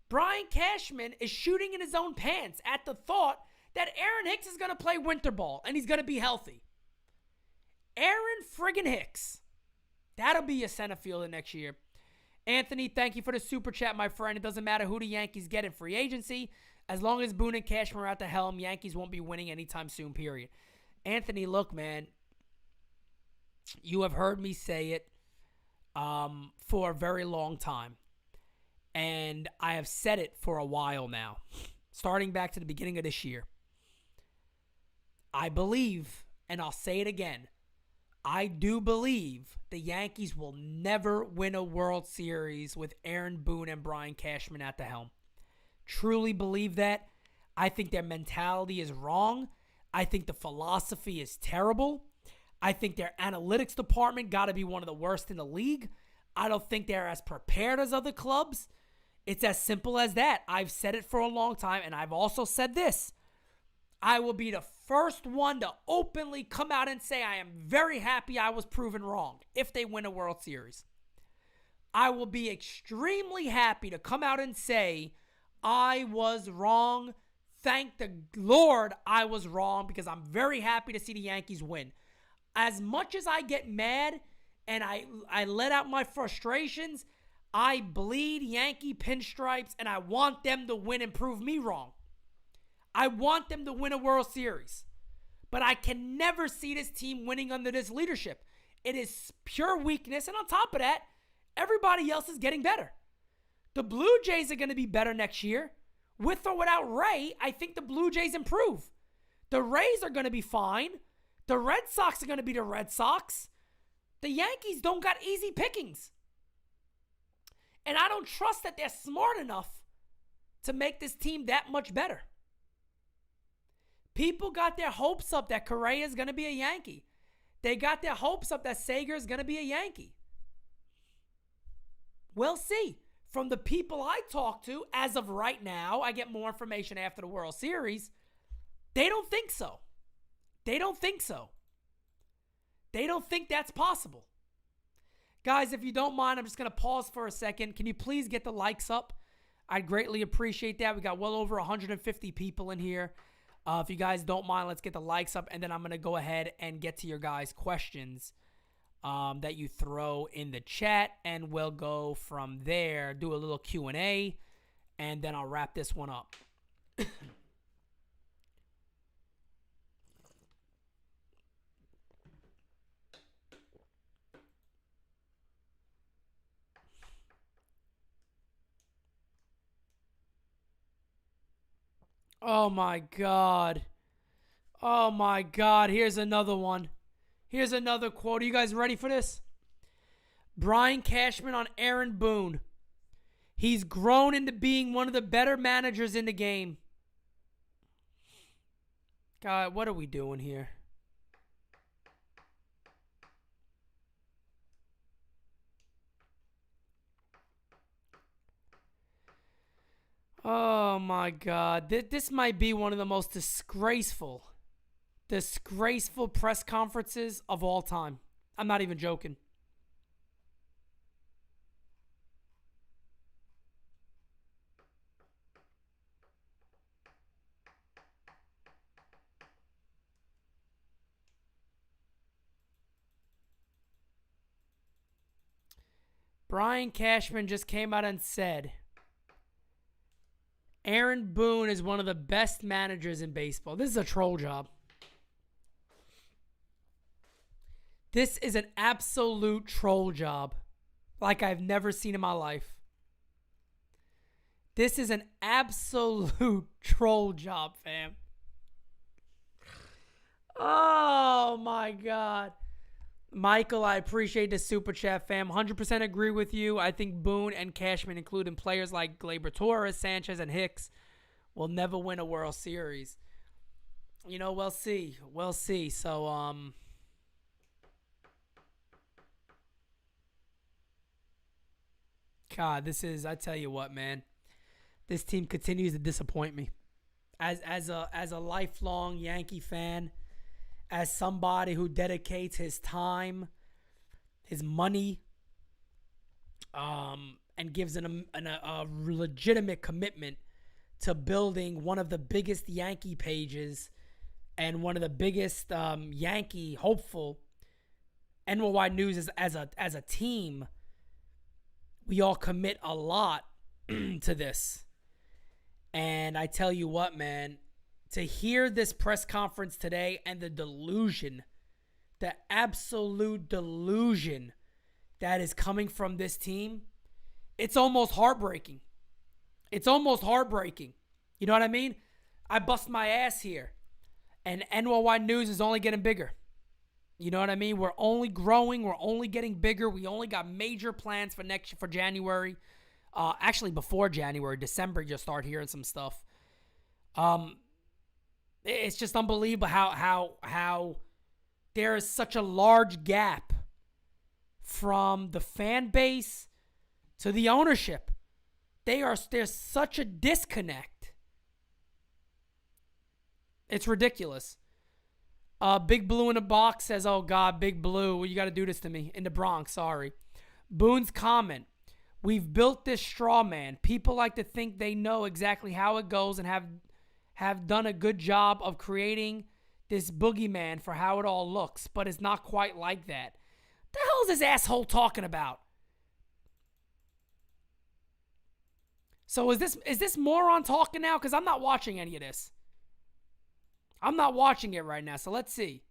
S2: Brian Cashman is shooting in his own pants at the thought that Aaron Hicks is going to play winter ball and he's going to be healthy. Aaron friggin' Hicks. That'll be your center fielder next year. Anthony, thank you for the super chat, my friend. It doesn't matter who the Yankees get in free agency. As long as Boone and Cashman are at the helm, Yankees won't be winning anytime soon, period. Anthony, look, man. You have heard me say it for a very long time. And I have said it for a while now, starting back to the beginning of this year. I believe, and I'll say it again, I do believe the Yankees will never win a World Series with Aaron Boone and Brian Cashman at the helm. Truly believe that. I think their mentality is wrong. I think the philosophy is terrible. I think their analytics department got to be one of the worst in the league. I don't think they're as prepared as other clubs. It's as simple as that. I've said it for a long time, and I've also said this. I will be the first one to openly come out and say I am very happy I was proven wrong if they win a World Series. I will be extremely happy to come out and say I was wrong. Thank the Lord I was wrong, because I'm very happy to see the Yankees win. As much as I get mad and I let out my frustrations, I bleed Yankee pinstripes and I want them to win and prove me wrong. I want them to win a World Series. But I can never see this team winning under this leadership. It is pure weakness. And on top of that, everybody else is getting better. The Blue Jays are going to be better next year. With or without Ray, I think the Blue Jays improve. The Rays are going to be fine. The Red Sox are going to be the Red Sox. The Yankees don't got easy pickings. And I don't trust that they're smart enough to make this team that much better. People got their hopes up that Correa is going to be a Yankee. They got their hopes up that Sager is going to be a Yankee. We'll see. From the people I talk to, as of right now, I get more information after the World Series, they don't think so. They don't think so. They don't think that's possible. Guys, if you don't mind, I'm just going to pause for a second. Can you please get the likes up? I'd greatly appreciate that. We got well over 150 people in here. If you guys don't mind, let's get the likes up, and then I'm going to go ahead and get to your guys' questions that you throw in the chat, and we'll go from there, do a little Q&A, and then I'll wrap this one up. Oh, my God. Oh, my God. Here's another one. Here's another quote. Are you guys ready for this? Brian Cashman on Aaron Boone. He's grown into being one of the better managers in the game. God, what are we doing here? Oh, my God. This might be one of the most disgraceful press conferences of all time. I'm not even joking. Brian Cashman just came out and said, Aaron Boone is one of the best managers in baseball. This is a troll job. This is an absolute troll job like I've never seen in my life. This is an absolute troll job, fam. Oh, my God. Michael, I appreciate the super chat, fam. 100% agree with you. I think Boone and Cashman, including players like Gleyber Torres, Sanchez, and Hicks, We'll never win a World Series. You know, we'll see. We'll see. So, God, I tell you what, man. This team continues to disappoint me. As a lifelong Yankee fan, as somebody who dedicates his time, his money, and gives a legitimate commitment to building one of the biggest Yankee pages and one of the biggest Yankee hopeful NY News as a team, we all commit a lot to this. And I tell you what, man, to hear this press conference today and the delusion, the absolute delusion that is coming from this team, it's almost heartbreaking. It's almost heartbreaking. You know what I mean? I bust my ass here. And NY News is only getting bigger. You know what I mean? We're only growing. We're only getting bigger. We only got major plans for January. Actually, before January, December, you'll start hearing some stuff. It's just unbelievable how there is such a large gap from the fan base to the ownership. There's such a disconnect. It's ridiculous. Big Blue in the box says, "Oh God, Big Blue, well, you got to do this to me in the Bronx." Sorry. Boone's comment: "We've built this straw man. People like to think they know exactly how it goes and have done a good job of creating this boogeyman for how it all looks, but it's not quite like that." The hell is this asshole talking about? So is this moron talking now? Because I'm not watching any of this. I'm not watching it right now, so let's see.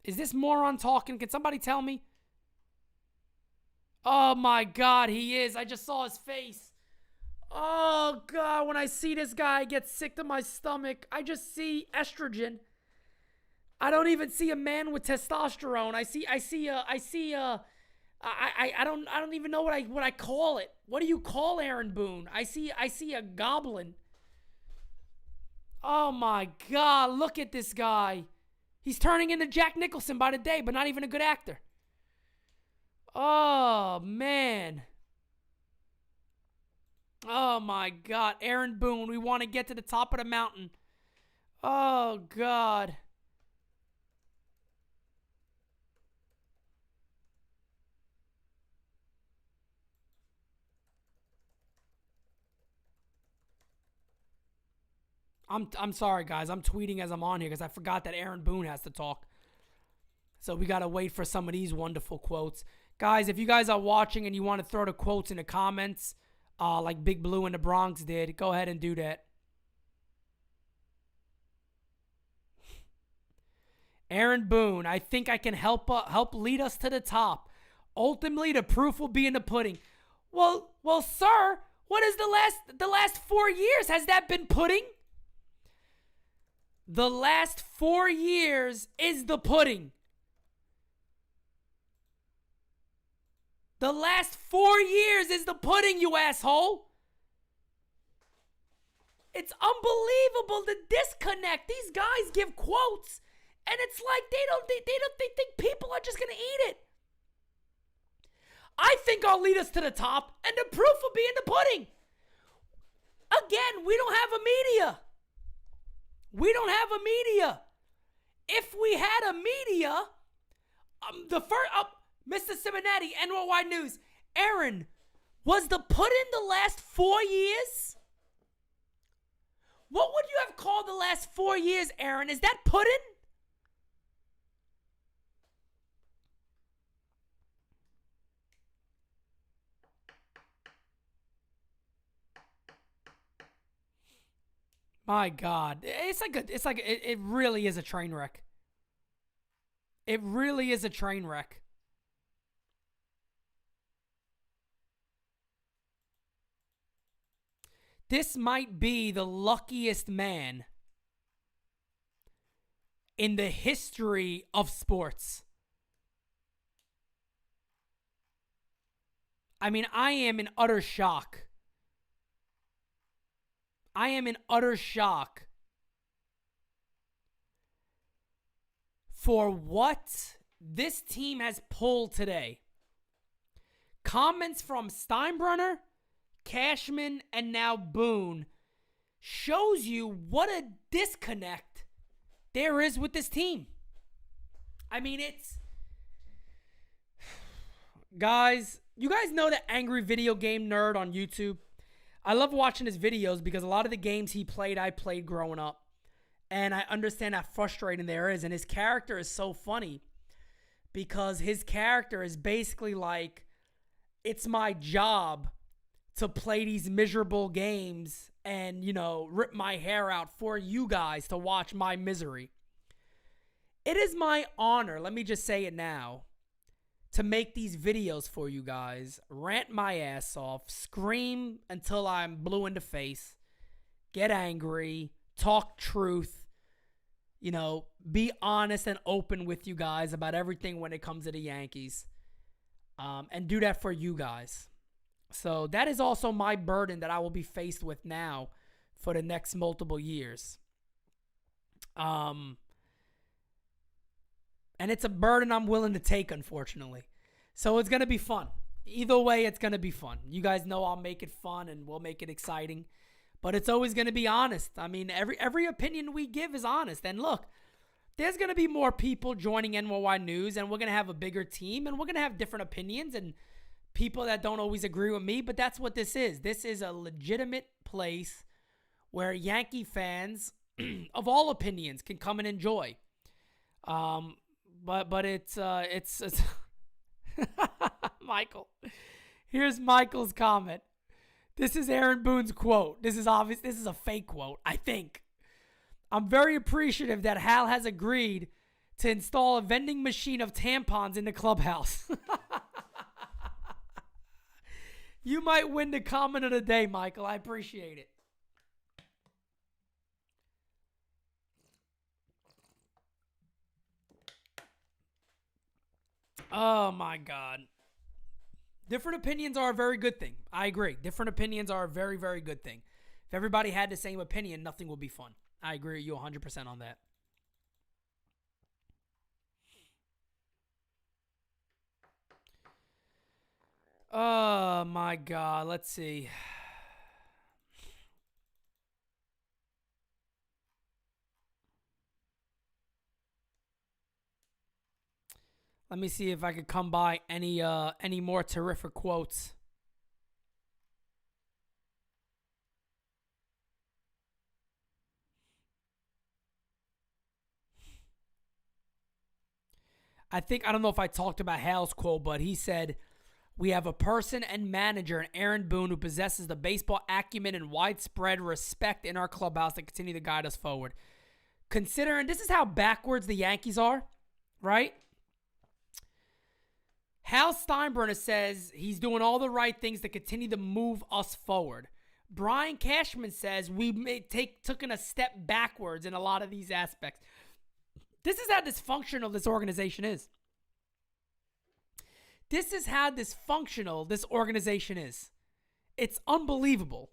S2: Is this moron talking? Can somebody tell me? Oh my God, he is. I just saw his face. Oh God, when I see this guy, I get sick to my stomach. I just see estrogen. I don't even see a man with testosterone. I don't even know what I call it. What do you call Aaron Boone? I see a goblin. Oh my God, look at this guy. He's turning into Jack Nicholson by the day, but not even a good actor. Oh man. Oh my God, Aaron Boone, we want to get to the top of the mountain. Oh God. I'm sorry, guys. I'm tweeting as I'm on here because I forgot that Aaron Boone has to talk. So we got to wait for some of these wonderful quotes. Guys, if you guys are watching and you want to throw the quotes in the comments, like Big Blue in the Bronx did, go ahead and do that. Aaron Boone, I think I can help lead us to the top. Ultimately, the proof will be in the pudding. Well, sir, what is the last 4 years? Has that been pudding? The last 4 years is the pudding. The last 4 years is the pudding, you asshole. It's unbelievable, the disconnect. These guys give quotes, and it's like they think people are just going to eat it. I think I'll lead us to the top, and the proof will be in the pudding. Again, we don't have a media. We don't have a media. If we had a media, Mr. Simonetti, NY News, Aaron, was the pudding the last 4 years? What would you have called the last 4 years, Aaron? Is that pudding? My God, it really is a train wreck. It really is a train wreck. This might be the luckiest man in the history of sports. I mean, I am in utter shock. I am in utter shock for what this team has pulled today. Comments from Steinbrenner, Cashman, and now Boone shows you what a disconnect there is with this team. I mean, it's... Guys, you guys know the Angry Video Game Nerd on YouTube? I love watching his videos because a lot of the games he played, I played growing up. And I understand how frustrating there is. And his character is so funny because his character is basically like, it's my job to play these miserable games and, you know, rip my hair out for you guys to watch my misery. It is my honor, let me just say it now, to make these videos for you guys, rant my ass off, scream until I'm blue in the face, get angry, talk truth, you know, be honest and open with you guys about everything when it comes to the Yankees, and do that for you guys. So that is also my burden that I will be faced with now for the next multiple years. And it's a burden I'm willing to take, unfortunately. So it's going to be fun. Either way, it's going to be fun. You guys know I'll make it fun and we'll make it exciting. But it's always going to be honest. I mean, every opinion we give is honest. And look, there's going to be more people joining NYY News, and we're going to have a bigger team, and we're going to have different opinions and people that don't always agree with me. But that's what this is. This is a legitimate place where Yankee fans of all opinions can come and enjoy. But it's Michael. Here's Michael's comment. This is Aaron Boone's quote. This is obvious. This is a fake quote, I think. I'm very appreciative that Hal has agreed to install a vending machine of tampons in the clubhouse. You might win the comment of the day, Michael. I appreciate it. Oh, my God. Different opinions are a very good thing. I agree. Different opinions are a very, very good thing. If everybody had the same opinion, nothing would be fun. I agree with you 100% on that. Oh, my God. Let's see. Let me see if I could come by any more terrific quotes. I don't know if I talked about Hal's quote, but he said, "We have a person and manager in Aaron Boone who possesses the baseball acumen and widespread respect in our clubhouse to continue to guide us forward." Considering this is how backwards the Yankees are, right? Hal Steinbrenner says he's doing all the right things to continue to move us forward. Brian Cashman says we taken a step backwards in a lot of these aspects. This is how dysfunctional this organization is. This is how dysfunctional this organization is. It's unbelievable.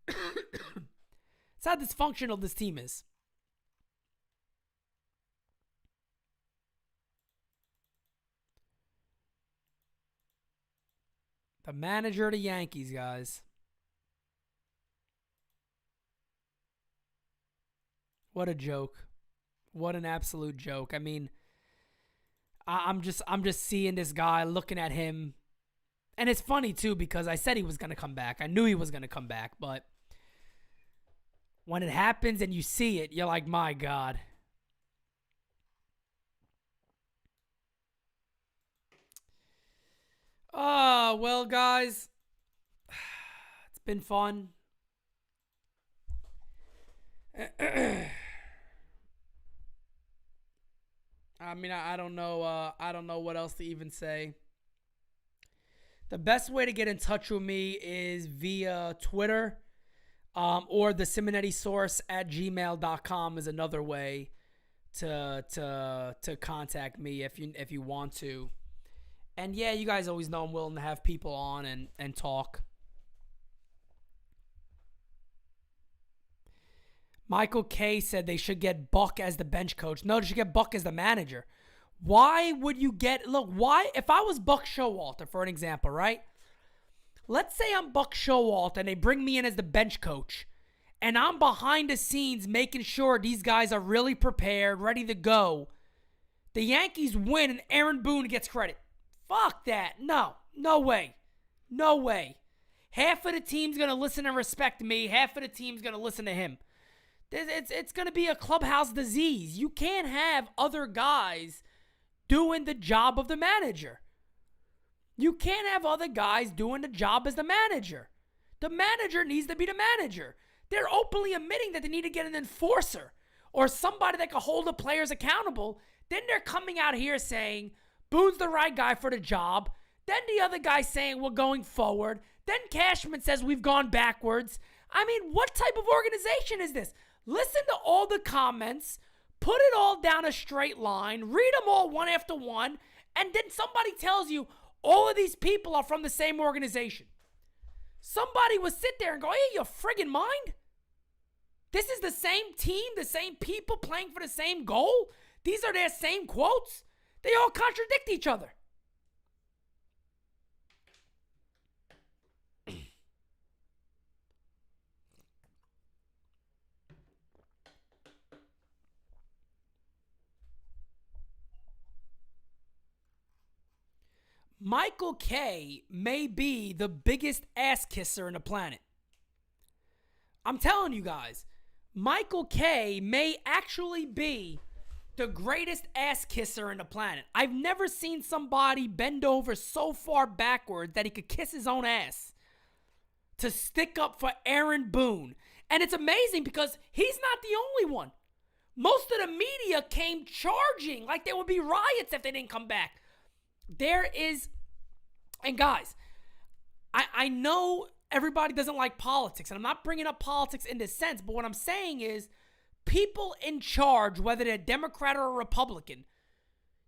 S2: It's how dysfunctional this team is. The manager of the Yankees, guys. What a joke. What an absolute joke. I mean, I'm just seeing this guy, looking at him. And it's funny, too, because I said he was going to come back. I knew he was going to come back. But when it happens and you see it, you're like, my God. Oh, well, guys. It's been fun. I mean, I don't know. I don't know what else to even say. The best way to get in touch with me is via Twitter, or the Simonetti@gmail.com is another way to contact me if you want to. And yeah, you guys always know I'm willing to have people on and talk. Michael K said they should get Buck as the bench coach. No, they should get Buck as the manager. Why would you get... Look, why... If I was Buck Showalter, for an example, right? Let's say I'm Buck Showalter and they bring me in as the bench coach. And I'm behind the scenes making sure these guys are really prepared, ready to go. The Yankees win and Aaron Boone gets credit. Fuck that. No. No way. No way. Half of the team's going to listen and respect me. Half of the team's going to listen to him. It's going to be a clubhouse disease. You can't have other guys doing the job of the manager. You can't have other guys doing the job as the manager. The manager needs to be the manager. They're openly admitting that they need to get an enforcer or somebody that can hold the players accountable. Then they're coming out here saying, Boone's the right guy for the job. Then the other guy saying we're going forward. Then Cashman says we've gone backwards. I mean, what type of organization is this? Listen to all the comments, put it all down a straight line, read them all one after one, and then somebody tells you all of these people are from the same organization. Somebody would sit there and go, hey, you friggin' mind? This is the same team, the same people playing for the same goal? These are their same quotes? They all contradict each other. Michael K may be the biggest ass kisser in the planet. I'm telling you guys, Michael K may actually be the greatest ass kisser in the planet. I've never seen somebody bend over so far backwards that he could kiss his own ass to stick up for Aaron Boone. And it's amazing because he's not the only one. Most of the media came charging like there would be riots if they didn't come back. There is, and guys, I know everybody doesn't like politics, and I'm not bringing up politics in this sense, but what I'm saying is people in charge, whether they're Democrat or Republican,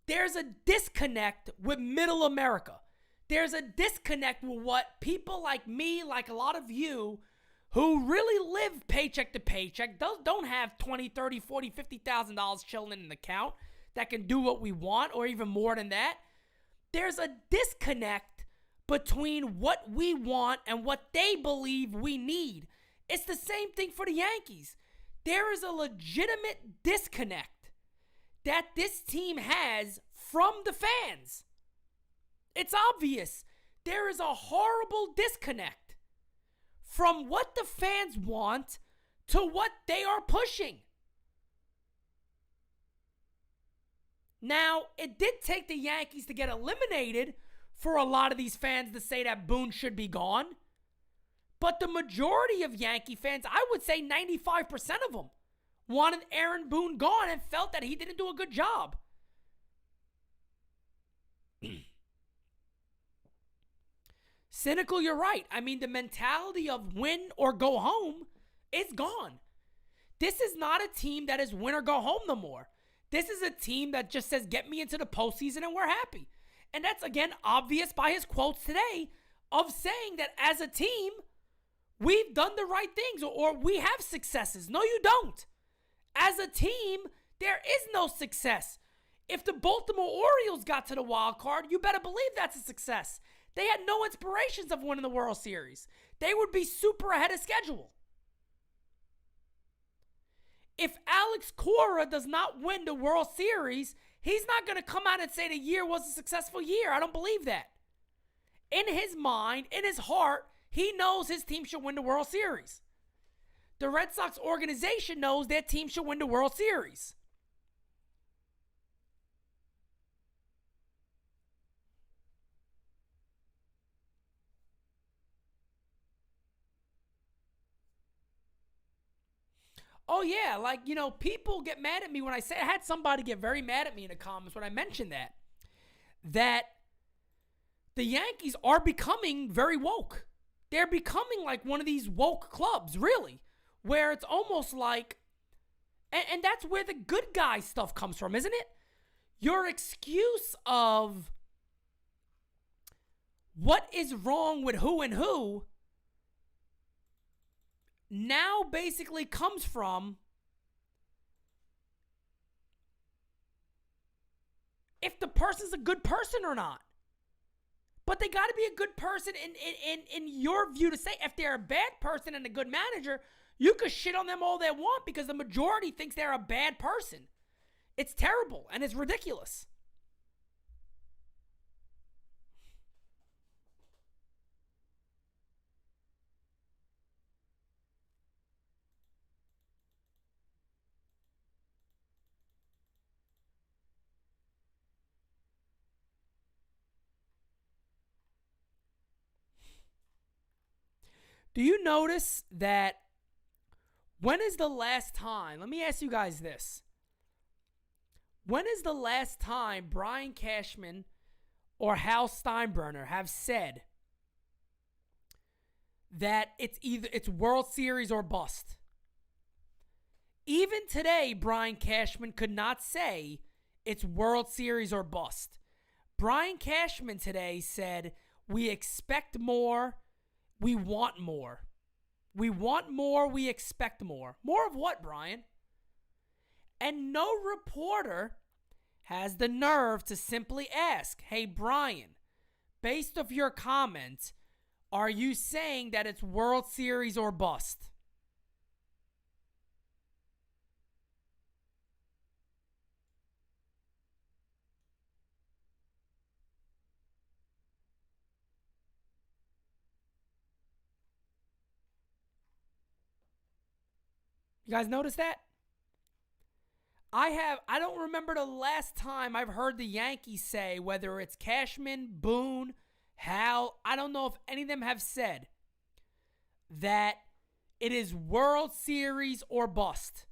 S2: there's a disconnect with middle America. There's a disconnect with what people like me, like a lot of you, who really live paycheck to paycheck, don't have $20, $30, $40, $50,000 chilling in an account that can do what we want, or even more than that. There's a disconnect between what we want and what they believe we need. It's the same thing for the Yankees. There is a legitimate disconnect that this team has from the fans. It's obvious. There is a horrible disconnect from what the fans want to what they are pushing. Now, it did take the Yankees to get eliminated for a lot of these fans to say that Boone should be gone. But the majority of Yankee fans, I would say 95% of them, wanted Aaron Boone gone and felt that he didn't do a good job. Cynical, you're right. I mean, the mentality of win or go home is gone. This is not a team that is win or go home no more. This is a team that just says, get me into the postseason and we're happy. And that's, again, obvious by his quotes today of saying that as a team, we've done the right things or we have successes. No, you don't. As a team, there is no success. If the Baltimore Orioles got to the wild card, you better believe that's a success. They had no inspirations of winning the World Series. They would be super ahead of schedule. If Alex Cora does not win the World Series, he's not going to come out and say the year was a successful year. I don't believe that. In his mind, in his heart, he knows his team should win the World Series. The Red Sox organization knows their team should win the World Series. Oh, yeah, like, you know, people get mad at me when I say, I had somebody get very mad at me in the comments when I mentioned that the Yankees are becoming very woke. They're becoming like one of these woke clubs, really, where it's almost like, and that's where the good guy stuff comes from, isn't it? Your excuse of what is wrong with who and who now basically comes from if the person's a good person or not. But they got to be a good person in your view to say. If they're a bad person and a good manager, you could shit on them all they want because the majority thinks they're a bad person. It's terrible and it's ridiculous. Do you notice that when is the last time, let me ask you guys this. When is the last time Brian Cashman or Hal Steinbrenner have said that it's World Series or bust? Even today, Brian Cashman could not say it's World Series or bust. Brian Cashman today said, we expect more. We want more. We want more. We expect more. More of what, Brian? And no reporter has the nerve to simply ask, hey, Brian, based off your comments, are you saying that it's World Series or bust? You guys notice that? I don't remember the last time I've heard the Yankees say, whether it's Cashman, Boone, Hal, I don't know if any of them have said that it is World Series or bust.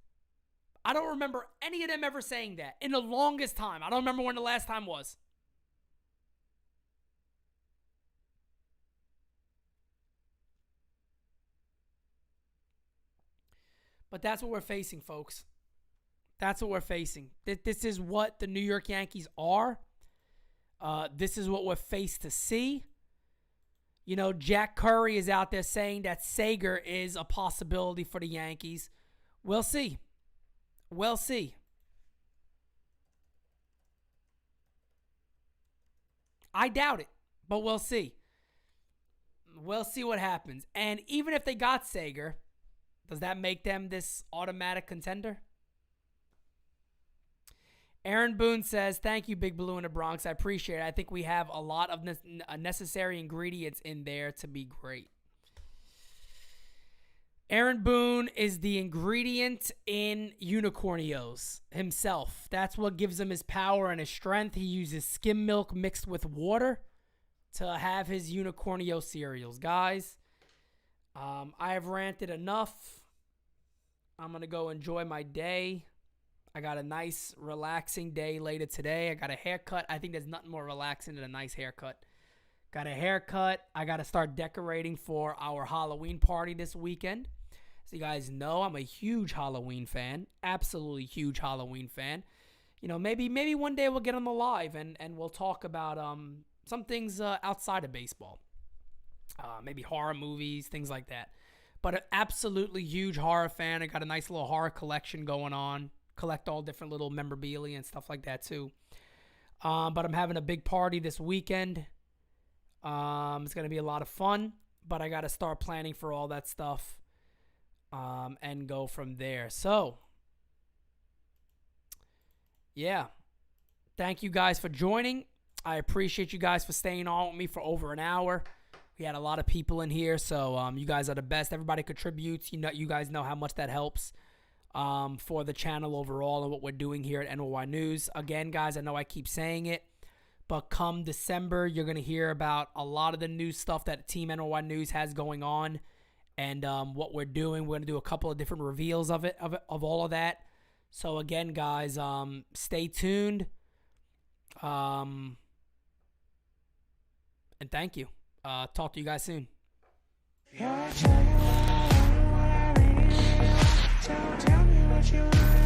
S2: I don't remember any of them ever saying that in the longest time. I don't remember when the last time was. But that's what we're facing, folks. That's what we're facing. This is what the New York Yankees are. This is what we're faced to see. You know, Jack Curry is out there saying that Sager is a possibility for the Yankees. We'll see. We'll see. I doubt it, but we'll see. We'll see what happens. And even if they got Sager, does that make them this automatic contender? Aaron Boone says, thank you, Big Blue in the Bronx. I appreciate it. I think we have a lot of necessary ingredients in there to be great. Aaron Boone is the ingredient in Unicornios himself. That's what gives him his power and his strength. He uses skim milk mixed with water to have his Unicornio cereals. Guys, I have ranted enough. I'm going to go enjoy my day. I got a nice, relaxing day later today. I got a haircut. I think there's nothing more relaxing than a nice haircut. Got a haircut. I got to start decorating for our Halloween party this weekend. So you guys know I'm a huge Halloween fan. Absolutely huge Halloween fan. You know, maybe one day we'll get on the live and we'll talk about some things outside of baseball. Maybe horror movies, things like that. But an absolutely huge horror fan. I got a nice little horror collection going on. Collect all different little memorabilia and stuff like that too. But I'm having a big party this weekend. It's going to be a lot of fun. But I got to start planning for all that stuff and go from there. So, yeah. Thank you guys for joining. I appreciate you guys for staying on with me for over an hour. We had a lot of people in here, so you guys are the best. Everybody contributes. You guys know how much that helps for the channel overall and what we're doing here at NOI News. Again, guys, I know I keep saying it, but come December, you're going to hear about a lot of the new stuff that Team NOI News has going on and what we're doing. We're going to do a couple of different reveals of all of that. So again, guys, stay tuned. And thank you. Talk to you guys soon. Tell me what you want.